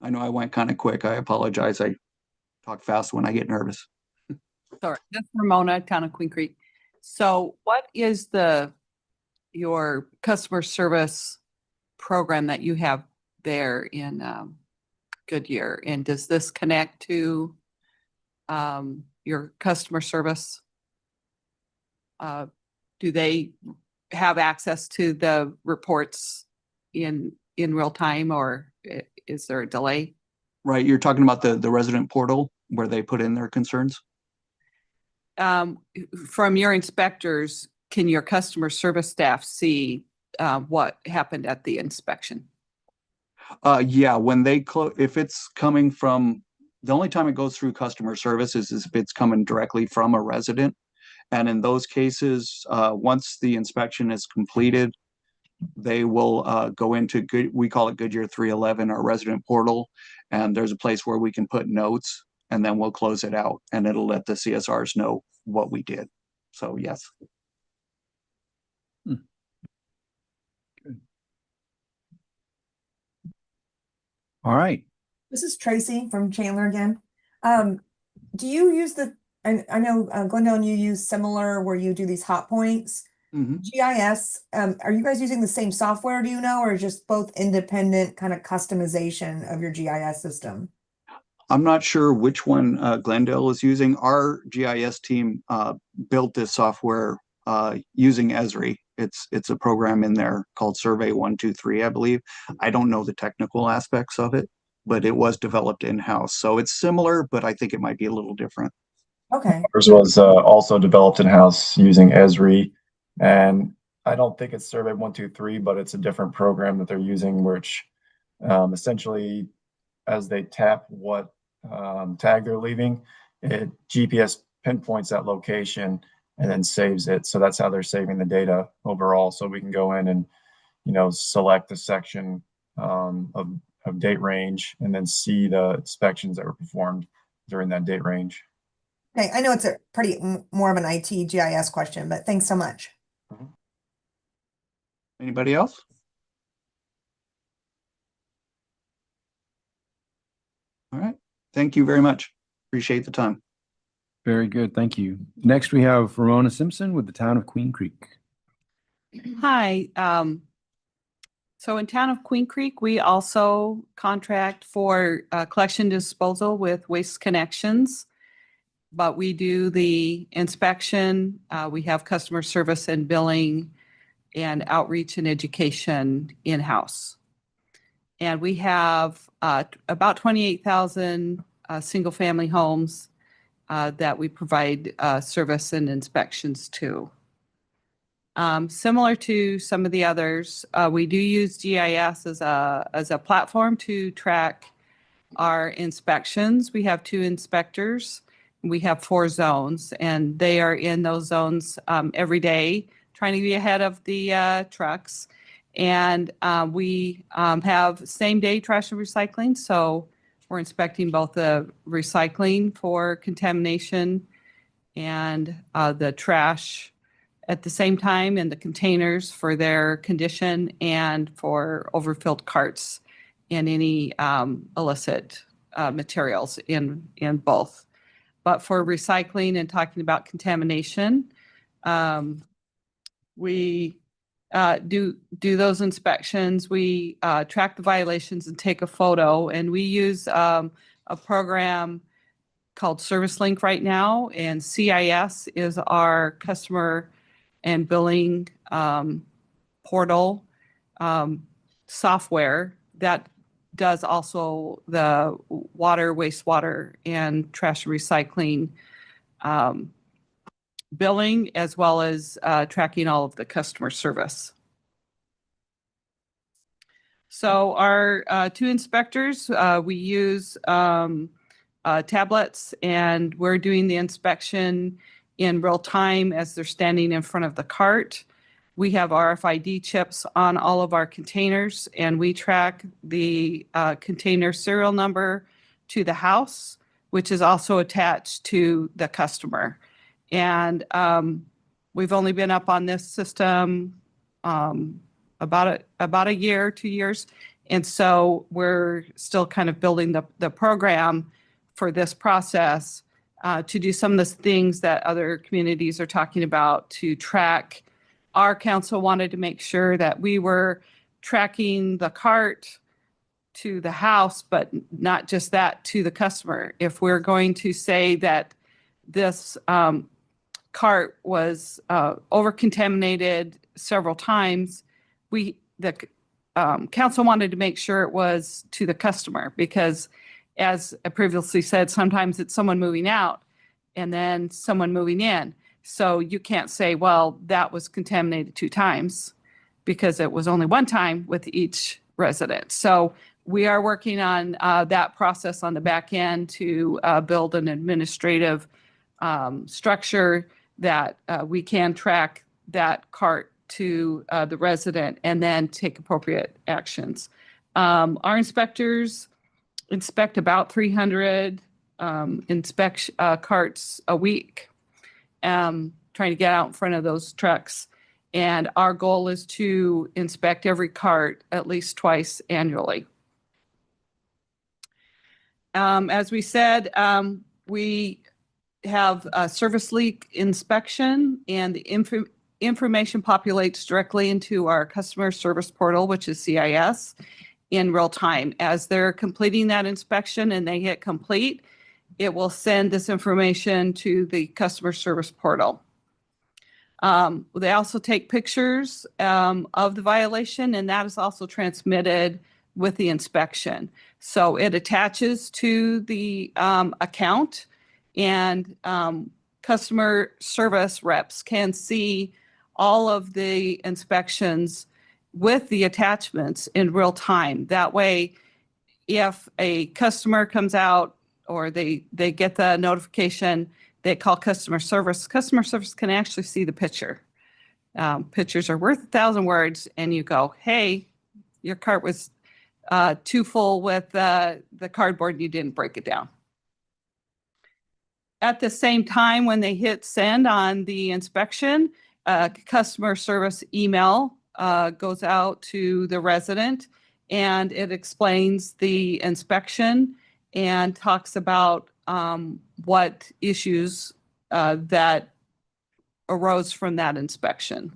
I know I went kind of quick. I apologize. I talk fast when I get nervous. Sorry, that's Ramona, Town of Queen Creek. So what is your customer service program that you have there in Goodyear? And does this connect to your customer service? Do they have access to the reports in real time, or is there a delay? Right, you're talking about the resident portal where they put in their concerns? From your inspectors, can your customer service staff see what happened at the inspection? Yeah, when they if it's coming from, the only time it goes through customer service is if it's coming directly from a resident. And in those cases, once the inspection is completed, they will go into we call it Goodyear 311, our resident portal. And there's a place where we can put notes, and then we'll close it out, and it'll let the CSRs know what we did. So yes. All right. This is Tracy from Chandler again. Do you use I know Glendale and you use similar where you do these hot points? Mhm. GIS, are you guys using the same software, do you know, or just both independent kind of customization of your GIS system? I'm not sure which one Glendale is using. Our GIS team built this software using Esri. It's a program in there called Survey 123, I believe. I don't know the technical aspects of it, but it was developed in-house. So it's similar, but I think it might be a little different. Okay. Ours was also developed in-house using Esri, and I don't think it's Survey 123, but it's a different program that they're using, which essentially, as they tap what tag they're leaving, it GPS pinpoints that location and then saves it. So that's how they're saving the data overall. So we can go in and, select a section of date range and then see the inspections that were performed during that date range. Okay, I know it's a pretty more of an IT GIS question, but thanks so much. Anybody else? All right. Thank you very much. Appreciate the time. Very good. Thank you. Next, we have Ramona Simpson with the town of Queen Creek. Hi. So in town of Queen Creek, we also contract for collection disposal with Waste Connections, but we do the inspection. We have customer service and billing and outreach and education in-house. And we have about 28,000 single-family homes that we provide service and inspections to. Similar to some of the others, we do use GIS as a platform to track our inspections. We have 2 inspectors. We have 4 zones, and they are in those zones every day, trying to be ahead of the trucks. And we have same-day trash and recycling, so we're inspecting both the recycling for contamination and the trash at the same time, and the containers for their condition and for overfilled carts and any illicit materials in both. But for recycling and talking about contamination, we do those inspections. We track the violations and take a photo, and we use a program called ServiceLink right now, and CIS is our customer and billing portal software that does also the water, wastewater, and trash recycling billing, as well as tracking all of the customer service. So our 2 inspectors, we use tablets, and we're doing the inspection in real time as they're standing in front of the cart. We have RFID chips on all of our containers, and we track the container serial number to the house, which is also attached to the customer. And we've only been up on this system about a year, 2 years. And so we're still kind of building the program for this process to do some of the things that other communities are talking about to track. Our council wanted to make sure that we were tracking the cart to the house, but not just that, to the customer. If we're going to say that this cart was over-contaminated several times, the council wanted to make sure it was to the customer, because as I previously said, sometimes it's someone moving out and then someone moving in. So you can't say, well, that was contaminated 2 times, because it was only 1 time with each resident. So we are working on that process on the back end to build an administrative structure that we can track that cart to the resident and then take appropriate actions. Our inspectors inspect about 300 carts a week, trying to get out in front of those trucks. And our goal is to inspect every cart at least twice annually. As we said, we have a service leak inspection, and the information populates directly into our customer service portal, which is CIS, in real time. As they're completing that inspection and they hit complete, it will send this information to the customer service portal. They also take pictures of the violation, and that is also transmitted with the inspection. So it attaches to the account, and customer service reps can see all of the inspections with the attachments in real time. That way, if a customer comes out or they get the notification, they call customer service. Customer service can actually see the picture. Pictures are worth 1,000 words, and you go, hey, your cart was too full with the cardboard and you didn't break it down. At the same time, when they hit send on the inspection, customer service email goes out to the resident, and it explains the inspection and talks about what issues that arose from that inspection.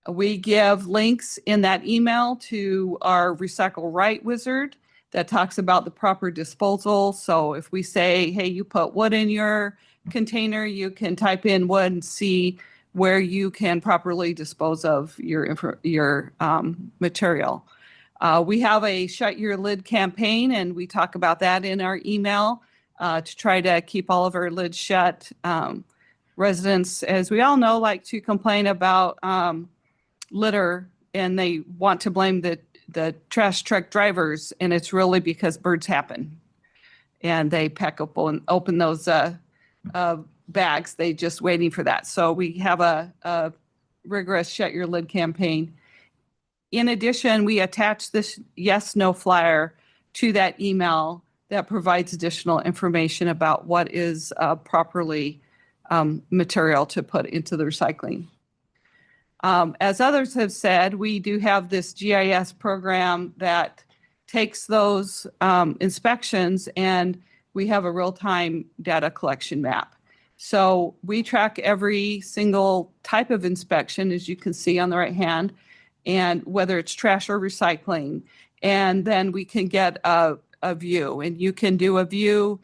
We give links in that email to our Recycle Right wizard that talks about the proper disposal. So if we say, hey, you put wood in your container, you can type in wood and see where you can properly dispose of your material. We have a Shut Your Lid campaign, and we talk about that in our email to try to keep all of our lids shut. Residents, as we all know, like to complain about litter, and they want to blame the trash truck drivers, and it's really because birds happen. And they pack up and open those bags. They just waiting for that. So we have a rigorous Shut Your Lid campaign. In addition, we attach this yes, no flyer to that email that provides additional information about what is properly material to put into the recycling. As others have said, we do have this GIS program that takes those inspections, and we have a real-time data collection map. So we track every single type of inspection, as you can see on the right hand, and whether it's trash or recycling. And then we can get a view, and you can do a view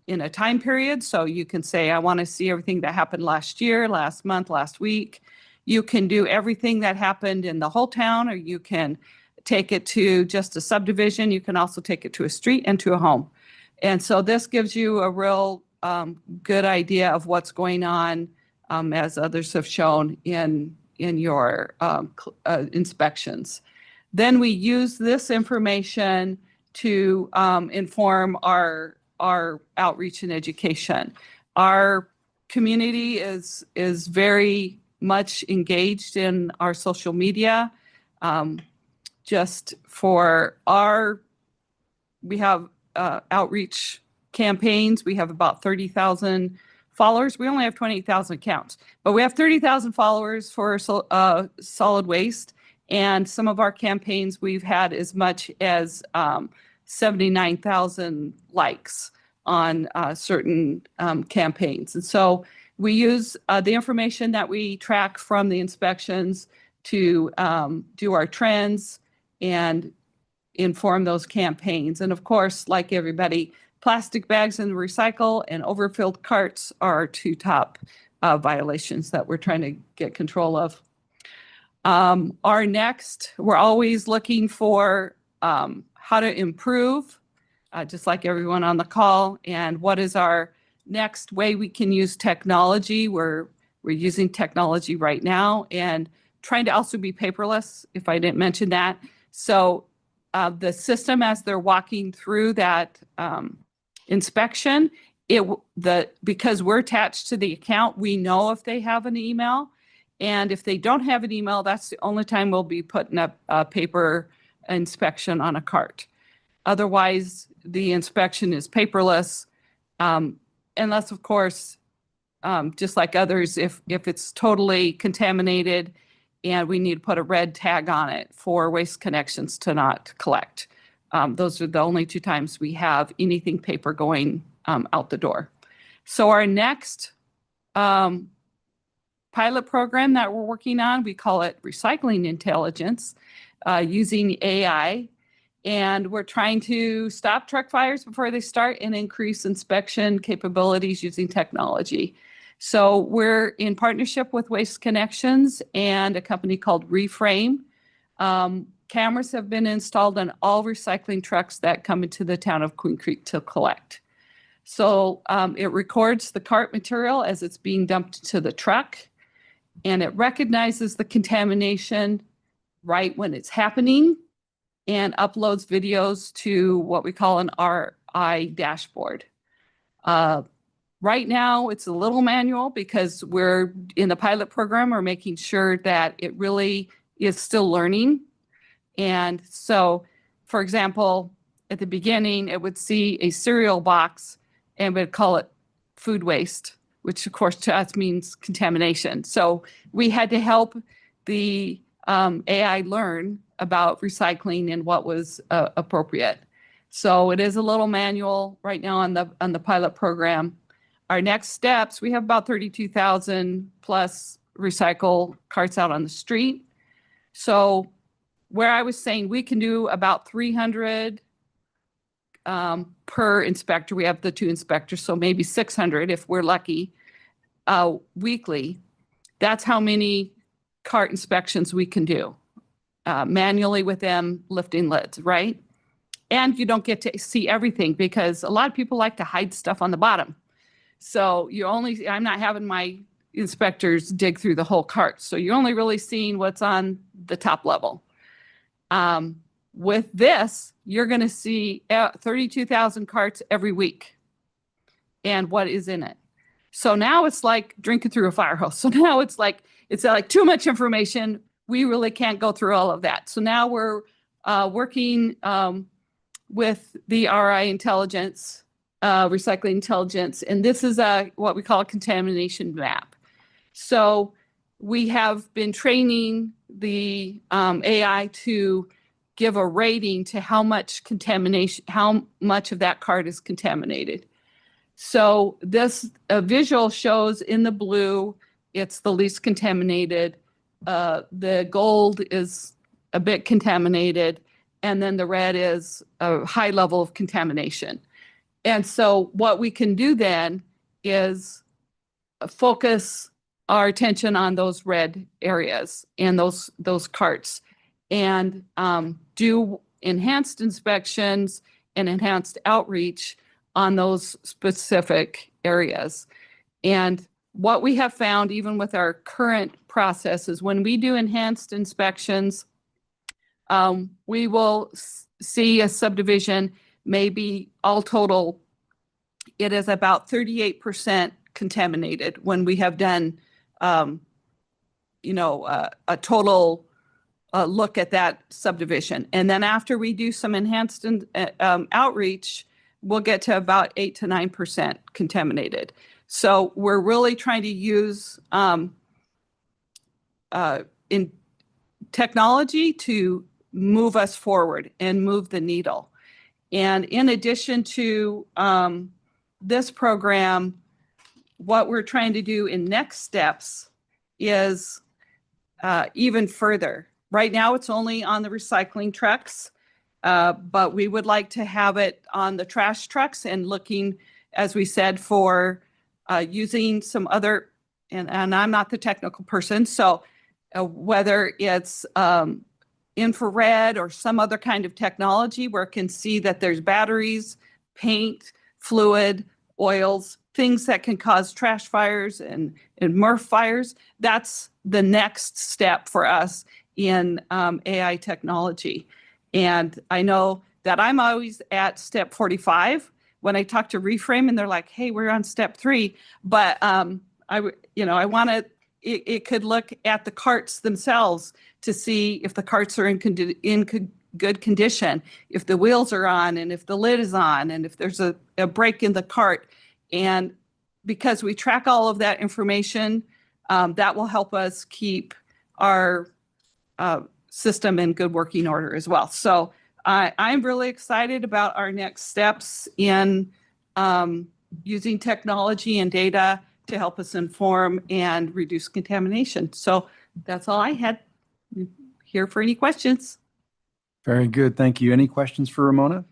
in a time period. So you can say, I want to see everything that happened last year, last month, last week. You can do everything that happened in the whole town, or you can take it to just a subdivision. You can also take it to a street and to a home. And so this gives you a real good idea of what's going on, as others have shown in your inspections. Then we use this information to inform our outreach and education. Our community is very much engaged in our social media. Just for we have outreach campaigns. We have about 30,000 followers. We only have 28,000 accounts, but we have 30,000 followers for solid waste. And some of our campaigns, we've had as much as 79,000 likes on certain campaigns. And so we use the information that we track from the inspections to do our trends and inform those campaigns. And of course, like everybody, plastic bags and recycle and overfilled carts are our two top violations that we're trying to get control of. We're always looking for how to improve, just like everyone on the call, and what is our next way we can use technology. We're using technology right now and trying to also be paperless, if I didn't mention that. So the system, as they're walking through that inspection, because we're attached to the account, we know if they have an email. And if they don't have an email, that's the only time we'll be putting up a paper inspection on a cart. Otherwise, the inspection is paperless, unless, of course, just like others, if it's totally contaminated and we need to put a red tag on it for Waste Connections to not collect. Those are the only 2 times we have anything paper going out the door. So our next pilot program that we're working on, we call it Recycling Intelligence, using AI. And we're trying to stop truck fires before they start and increase inspection capabilities using technology. So we're in partnership with Waste Connections and a company called Reframe. Cameras have been installed on all recycling trucks that come into the town of Queen Creek to collect. So it records the cart material as it's being dumped to the truck, and it recognizes the contamination right when it's happening and uploads videos to what we call an RI dashboard. Right now, it's a little manual because we're in the pilot program. We're making sure that it really is still learning. And so, for example, at the beginning, it would see a cereal box and would call it food waste, which of course to us means contamination. So we had to help the AI learn about recycling and what was appropriate. So it is a little manual right now on the pilot program. Our next steps, we have about 32,000 plus recycle carts out on the street. So where I was saying we can do about 300 per inspector, we have the 2 inspectors, so maybe 600 if we're lucky, weekly. That's how many cart inspections we can do manually with them lifting lids, right? And you don't get to see everything because a lot of people like to hide stuff on the bottom. So I'm not having my inspectors dig through the whole cart. So you're only really seeing what's on the top level. With this, you're going to see 32,000 carts every week and what is in it. So now it's like drinking through a fire hose. So now it's like too much information. We really can't go through all of that. So now we're working with the RI intelligence, recycling intelligence, and this is what we call a contamination map. So we have been training the AI to give a rating to how much of that cart is contaminated. So this visual shows in the blue, it's the least contaminated. The gold is a bit contaminated, and then the red is a high level of contamination. And so what we can do then is focus our attention on those red areas and those carts and do enhanced inspections and enhanced outreach on those specific areas. And what we have found, even with our current process, is when we do enhanced inspections, we will see a subdivision, maybe all total, it is about 38% contaminated when we have done, a total look at that subdivision. And then after we do some enhanced outreach, we'll get to about 8 to 9% contaminated. So we're really trying to use in technology to move us forward and move the needle. And in addition to this program, what we're trying to do in next steps is even further. Right now, it's only on the recycling trucks, but we would like to have it on the trash trucks and looking, as we said, for using some other, and I'm not the technical person, so whether it's infrared or some other kind of technology where it can see that there's batteries, paint, fluid, oils, things that can cause trash fires and MRF fires. That's the next step for us in AI technology. And I know that I'm always at step 45 when I talk to Reframe and they're like, hey, we're on step 3. But I want to, it could look at the carts themselves to see if the carts are in good condition, if the wheels are on and if the lid is on and if there's a break in the cart. And because we track all of that information, that will help us keep our system in good working order as well. So I'm really excited about our next steps in using technology and data to help us inform and reduce contamination. So that's all I had. Here for any questions. Very good. Thank you. Any questions for Ramona?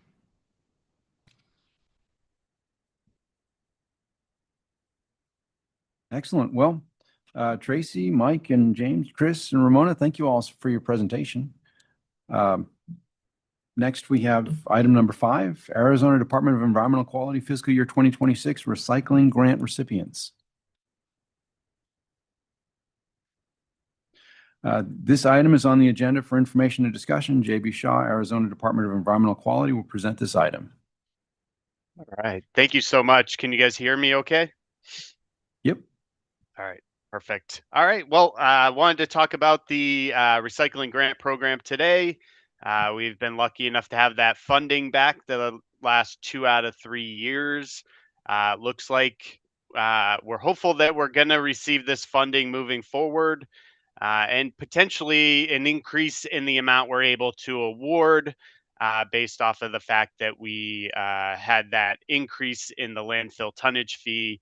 Excellent. Well, Tracy, Mike, and James, Chris, and Ramona, thank you all for your presentation. Next, we have item number 5, Arizona Department of Environmental Quality Fiscal Year 2026 Recycling Grant Recipients. This item is on the agenda for information and discussion. J.B. Shaw, Arizona Department of Environmental Quality, will present this item. All right. Thank you so much. Can you guys hear me okay? Yep. All right. Perfect. All right. Well, I wanted to talk about the recycling grant program today. We've been lucky enough to have that funding back the last 2 out of 3 years. Looks like we're hopeful that we're going to receive this funding moving forward. And potentially an increase in the amount we're able to award based off of the fact that we had that increase in the landfill tonnage fee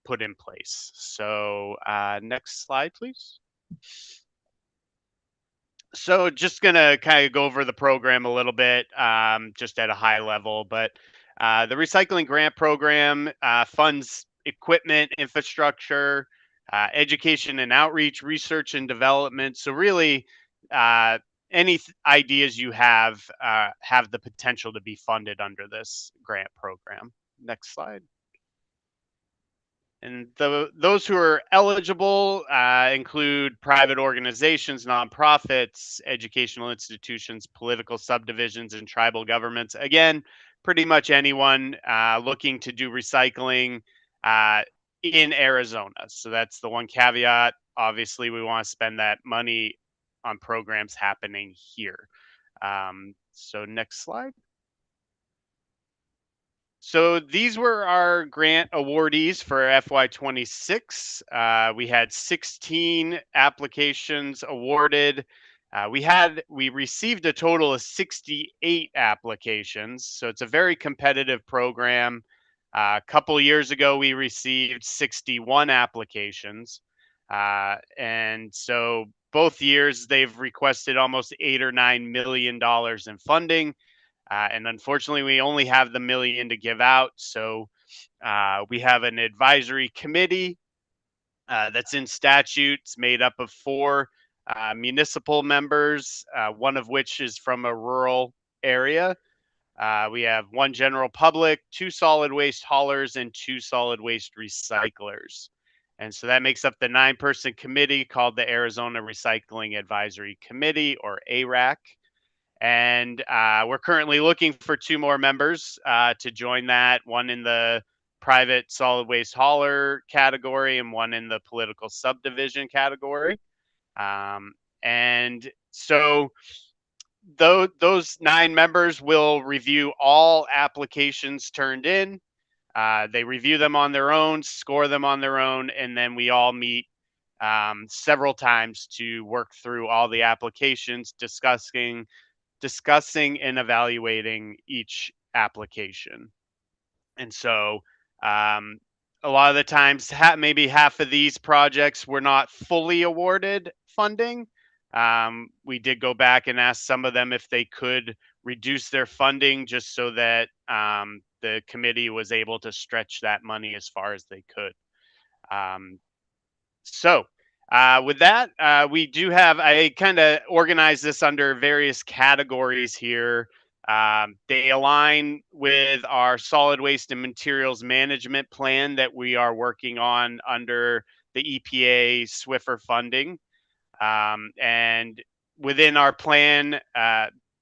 put in place. So next slide, please. So just going to kind of go over the program a little bit, just at a high level. But the recycling grant program funds equipment, infrastructure, education and outreach, research and development. So really, any ideas you have the potential to be funded under this grant program. Next slide. And those who are eligible include private organizations, nonprofits, educational institutions, political subdivisions, and tribal governments. Again, pretty much anyone looking to do recycling in Arizona. So that's the one caveat. Obviously, we want to spend that money on programs happening here. So next slide. So these were our grant awardees for FY26. We had 16 applications awarded. We received a total of 68 applications. So it's a very competitive program. A couple years ago, we received 61 applications. And so both years, they've requested almost $8 or $9 million in funding. And unfortunately, we only have the $1 million to give out. So we have an advisory committee that's in statutes made up of 4 municipal members, one of which is from a rural area. We have 1 general public, 2 solid waste haulers, and 2 solid waste recyclers. And so that makes up the 9-person committee called the Arizona Recycling Advisory Committee, or ARAC. And we're currently looking for 2 more members to join that, one in the private solid waste hauler category and one in the political subdivision category. And so those 9 members will review all applications turned in. They review them on their own, score them on their own, and then we all meet several times to work through all the applications, discussing and evaluating each application. And so a lot of the times, maybe half of these projects were not fully awarded funding. We did go back and ask some of them if they could reduce their funding just so that the committee was able to stretch that money as far as they could. With that, we do have, I kind of organized this under various categories here. They align with our solid waste and materials management plan that we are working on under the EPA SWIFR funding. And within our plan,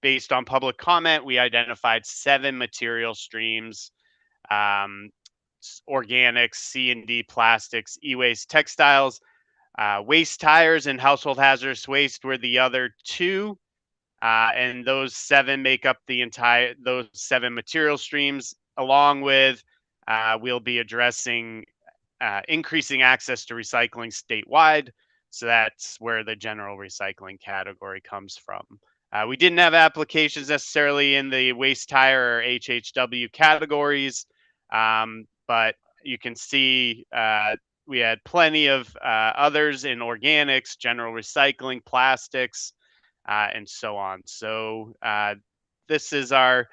based on public comment, we identified 7 material streams: organics, C&D, plastics, e-waste, textiles, waste tires, and household hazardous waste were the other 2. And those 7 make up those 7 material streams, along with we'll be addressing increasing access to recycling statewide. So that's where the general recycling category comes from. We didn't have applications necessarily in the waste tire or HHW categories, but you can see we had plenty of others in organics, general recycling, plastics, and so on. So this is our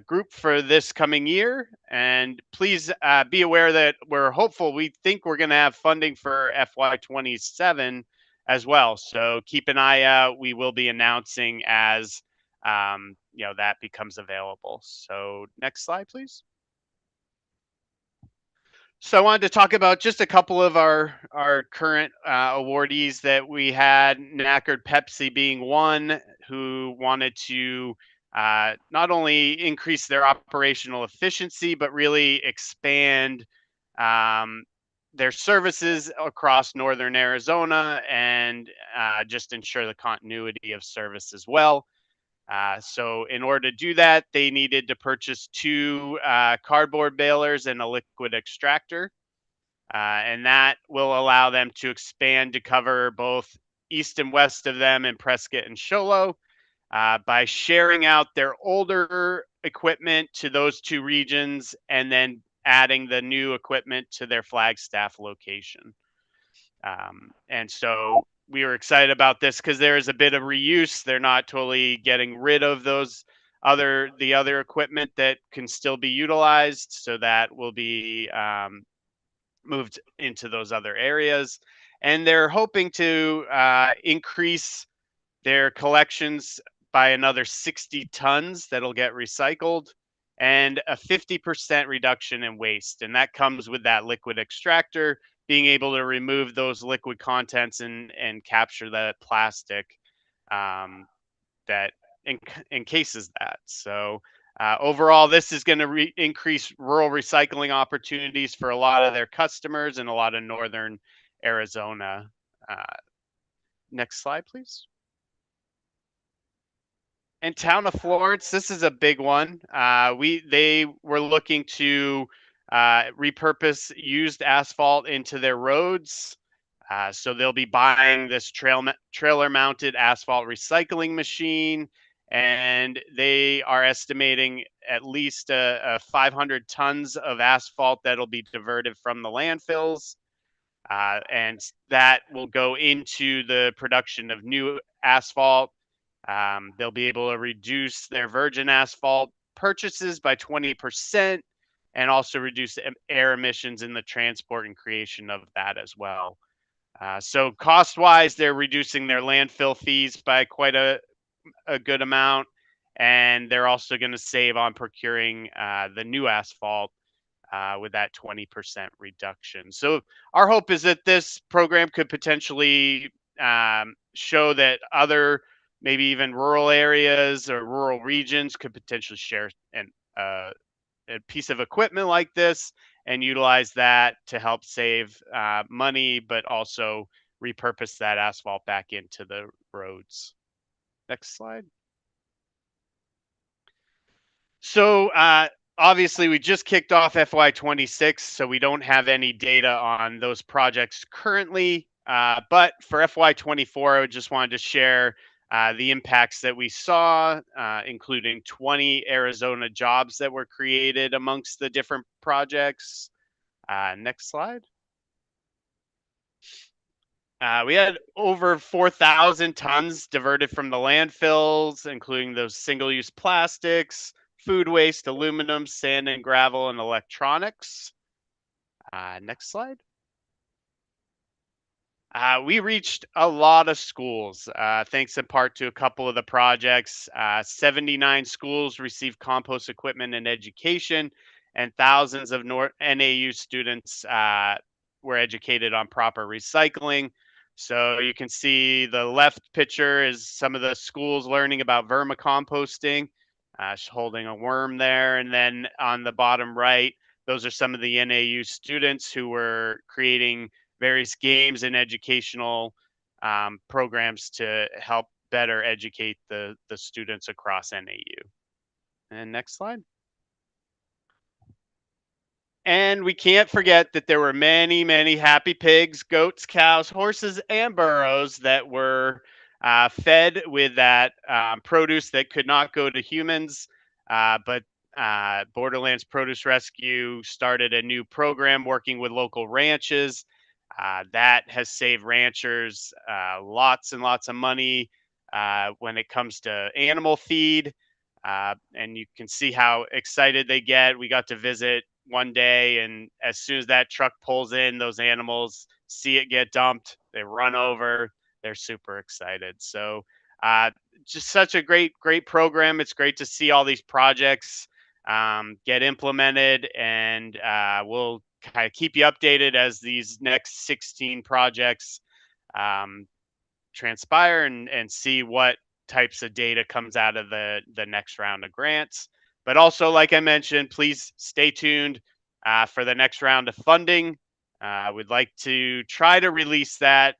group for this coming year. And please be aware that we're hopeful. We think we're going to have funding for FY27 as well. So keep an eye out. We will be announcing as that becomes available. So next slide, please. So I wanted to talk about just a couple of our current awardees that we had, Knackered Pepsi being one, who wanted to not only increase their operational efficiency, but really expand their services across northern Arizona and just ensure the continuity of service as well. So in order to do that, they needed to purchase 2 cardboard balers and a liquid extractor. And that will allow them to expand to cover both east and west of them in Prescott and Show Low by sharing out their older equipment to those 2 regions and then adding the new equipment to their Flagstaff location. And so we were excited about this because there is a bit of reuse. They're not totally getting rid of the other equipment that can still be utilized. So that will be moved into those other areas. And they're hoping to increase their collections by another 60 tons that'll get recycled, and a 50% reduction in waste. And that comes with that liquid extractor, being able to remove those liquid contents and capture that plastic that encases that. So overall, this is going to increase rural recycling opportunities for a lot of their customers in a lot of northern Arizona. Next slide, please. And Town of Florence, this is a big one. They were looking to repurpose used asphalt into their roads. So they'll be buying this trailer-mounted asphalt recycling machine, and they are estimating at least 500 tons of asphalt that'll be diverted from the landfills. And that will go into the production of new asphalt. They'll be able to reduce their virgin asphalt purchases by 20% and also reduce air emissions in the transport and creation of that as well. So cost-wise, they're reducing their landfill fees by quite a good amount, and they're also going to save on procuring the new asphalt with that 20% reduction. So our hope is that this program could potentially show that other, maybe even rural areas or rural regions could potentially share a piece of equipment like this and utilize that to help save money, but also repurpose that asphalt back into the roads. Next slide. So obviously we just kicked off FY26, so we don't have any data on those projects currently. But for FY24, I just wanted to share the impacts that we saw, including 20 Arizona jobs that were created amongst the different projects. Next slide. We had over 4,000 tons diverted from the landfills, including those single-use plastics, food waste, aluminum, sand and gravel, and electronics. Next slide. We reached a lot of schools, thanks in part to a couple of the projects. 79 schools received compost equipment and education, and thousands of NAU students were educated on proper recycling. So you can see the left picture is some of the schools learning about vermicomposting. She's holding a worm there. And then on the bottom right, those are some of the NAU students who were creating various games and educational programs to help better educate the students across NAU. And next slide. And we can't forget that there were many, many happy pigs, goats, cows, horses, and burros that were fed with that produce that could not go to humans. But Borderlands Produce Rescue started a new program working with local ranches. That has saved ranchers lots and lots of money when it comes to animal feed. And you can see how excited they get. We got to visit one day, and as soon as that truck pulls in, those animals see it get dumped, they run over, they're super excited. So just such a great program. It's great to see all these projects get implemented, and we'll kind of keep you updated as these next 16 projects transpire and see what types of data comes out of the next round of grants. But also, like I mentioned, please stay tuned for the next round of funding. We'd like to try to release that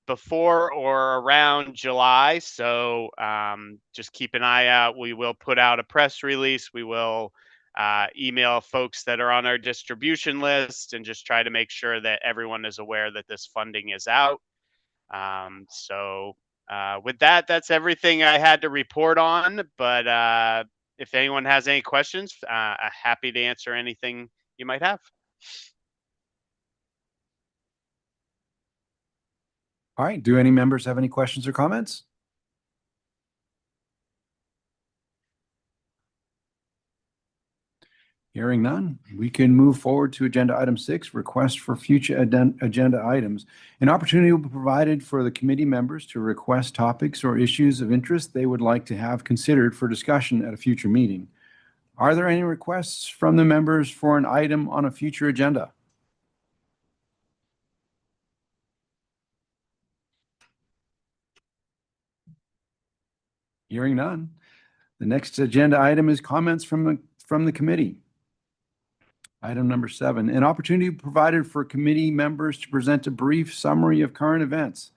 before or around July. So just keep an eye out. We will put out a press release. We will email folks that are on our distribution list and just try to make sure that everyone is aware that this funding is out. With that, that's everything I had to report on. But if anyone has any questions, happy to answer anything you might have. All right. Do any members have any questions or comments? Hearing none, we can move forward to agenda item 6, request for future agenda items. An opportunity will be provided for the committee members to request topics or issues of interest they would like to have considered for discussion at a future meeting. Are there any requests from the members for an item on a future agenda? Hearing none. The next agenda item is comments from the committee. Item number 7, an opportunity provided for committee members to present a brief summary of current events.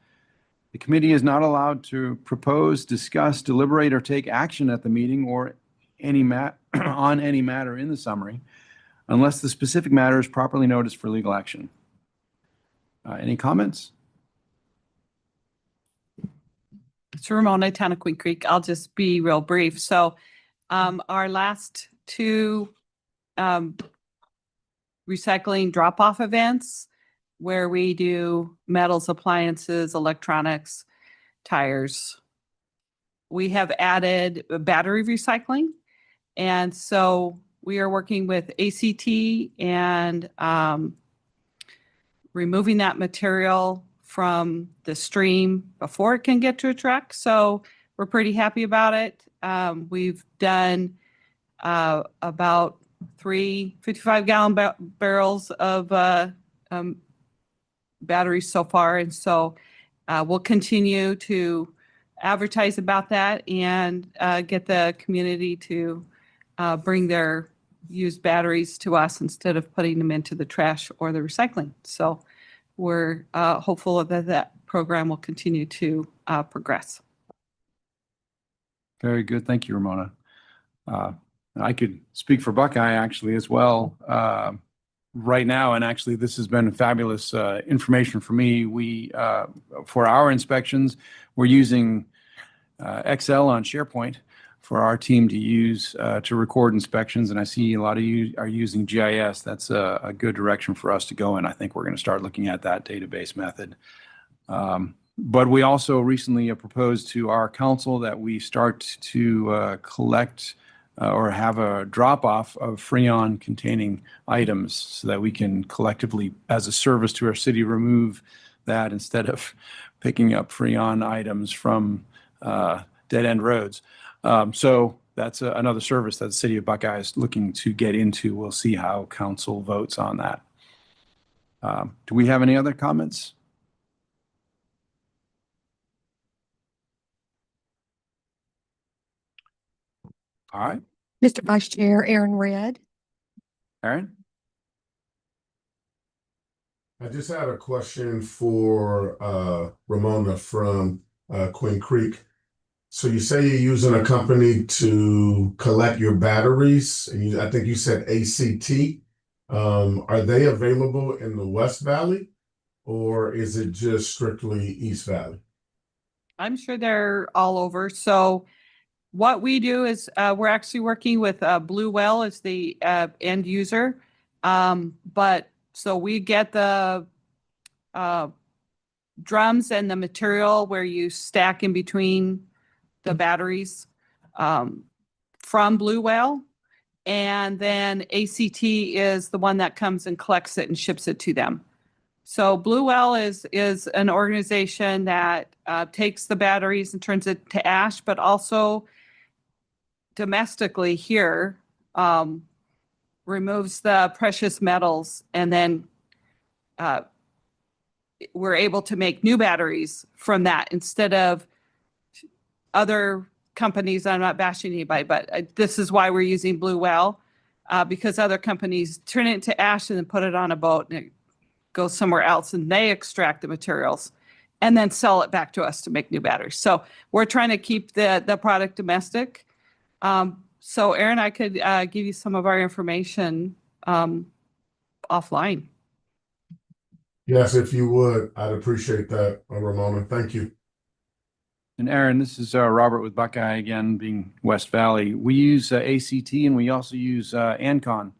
The committee is not allowed to propose, discuss, deliberate, or take action at the meeting or on any matter in the summary unless the specific matter is properly noticed for legal action. Any comments? It's Ramona, Town of Queen Creek. I'll just be real brief. So our last 2 recycling drop-off events where we do metals, appliances, electronics, tires. We have added battery recycling. And so we are working with ACT and removing that material from the stream before it can get to a truck. So we're pretty happy about it. We've done about 3 55-gallon barrels of batteries so far. And so we'll continue to advertise about that and get the community to bring their used batteries to us instead of putting them into the trash or the recycling. So we're hopeful that that program will continue to progress. Very good. Thank you, Ramona. I could speak for Buckeye actually as well right now. And actually, this has been fabulous information for me. We, for our inspections, we're using Excel on SharePoint for our team to use to record inspections. And I see a lot of you are using GIS. That's a good direction for us to go in. I think we're going to start looking at that database method. But we also recently proposed to our council that we start to collect or have a drop-off of Freon containing items so that we can collectively, as a service to our city, remove that instead of picking up Freon items from dead-end roads. So that's another service that the city of Buckeye is looking to get into. We'll see how council votes on that. Do we have any other comments? All right, Mr. Vice Chair, Aaron Red. Aaron? I just had a question for Ramona from Queen Creek. So you say you're using a company to collect your batteries, and I think you said ACT. Are they available in the West Valley, or is it just strictly East Valley? I'm sure they're all over. So what we do is we're actually working with Blue Well as the end user. But so we get the drums and the material where you stack in between the batteries from Blue Well. And then ACT is the one that comes and collects it and ships it to them. So Blue Well is an organization that takes the batteries and turns it to ash, but also domestically here removes the precious metals, and then we're able to make new batteries from that instead of other companies. I'm not bashing anybody, but this is why we're using Blue Well, because other companies turn it into ash and then put it on a boat and it goes somewhere else, and they extract the materials and then sell it back to us to make new batteries. So we're trying to keep the product domestic. So Aaron, I could give you some of our information offline. Yes, if you would, I'd appreciate that, Ramona. Thank you. And Aaron, this is Robert with Buckeye again, being West Valley. We use ACT and we also use Ancon.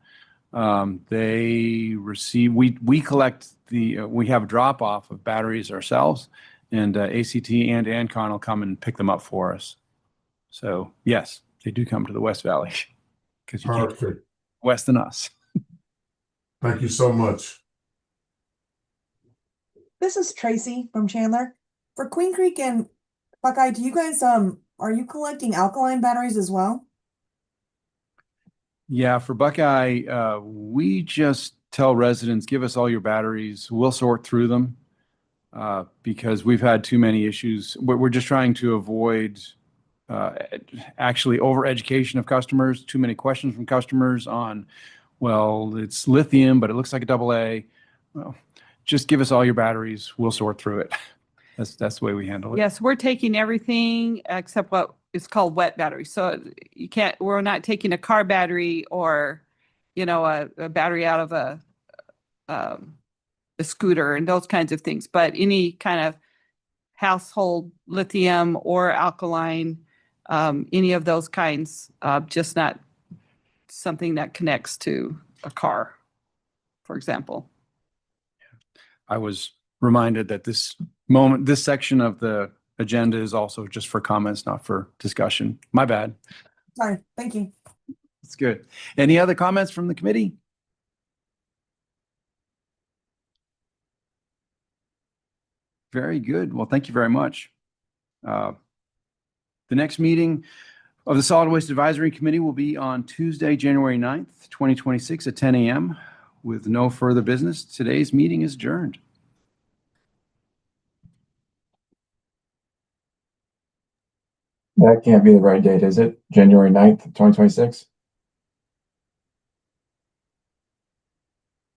They receive, we collect we have a drop off of batteries ourselves, and ACT and Ancon will come and pick them up for us. So yes, they do come to the West Valley because you can't Perfect. west than us. Thank you so much. This is Tracy from Chandler. For Queen Creek and Buckeye, do you guys are you collecting alkaline batteries as well? Yeah, for Buckeye, we just tell residents, give us all your batteries. We'll sort through them because we've had too many issues. We're just trying to avoid actually over-education of customers, too many questions from customers on, well, it's lithium, but it looks like a AA. Well, just give us all your batteries. We'll sort through it. That's the way we handle it. Yes, we're taking everything except what is called wet battery. So we're not taking a car battery or, a battery out of a scooter and those kinds of things. But any kind of household lithium or alkaline, any of those kinds, just not something that connects to a car, for example. I was reminded that this section of the agenda is also just for comments, not for discussion. My bad. Sorry, thank you. It's good. Any other comments from the committee? Very good. Well, thank you very much. The next meeting of the Solid Waste Advisory Committee will be on Tuesday, January 9th, 2026 at 10 a.m. With no further business, today's meeting is adjourned. That can't be the right date, is it? January 9th, 2026?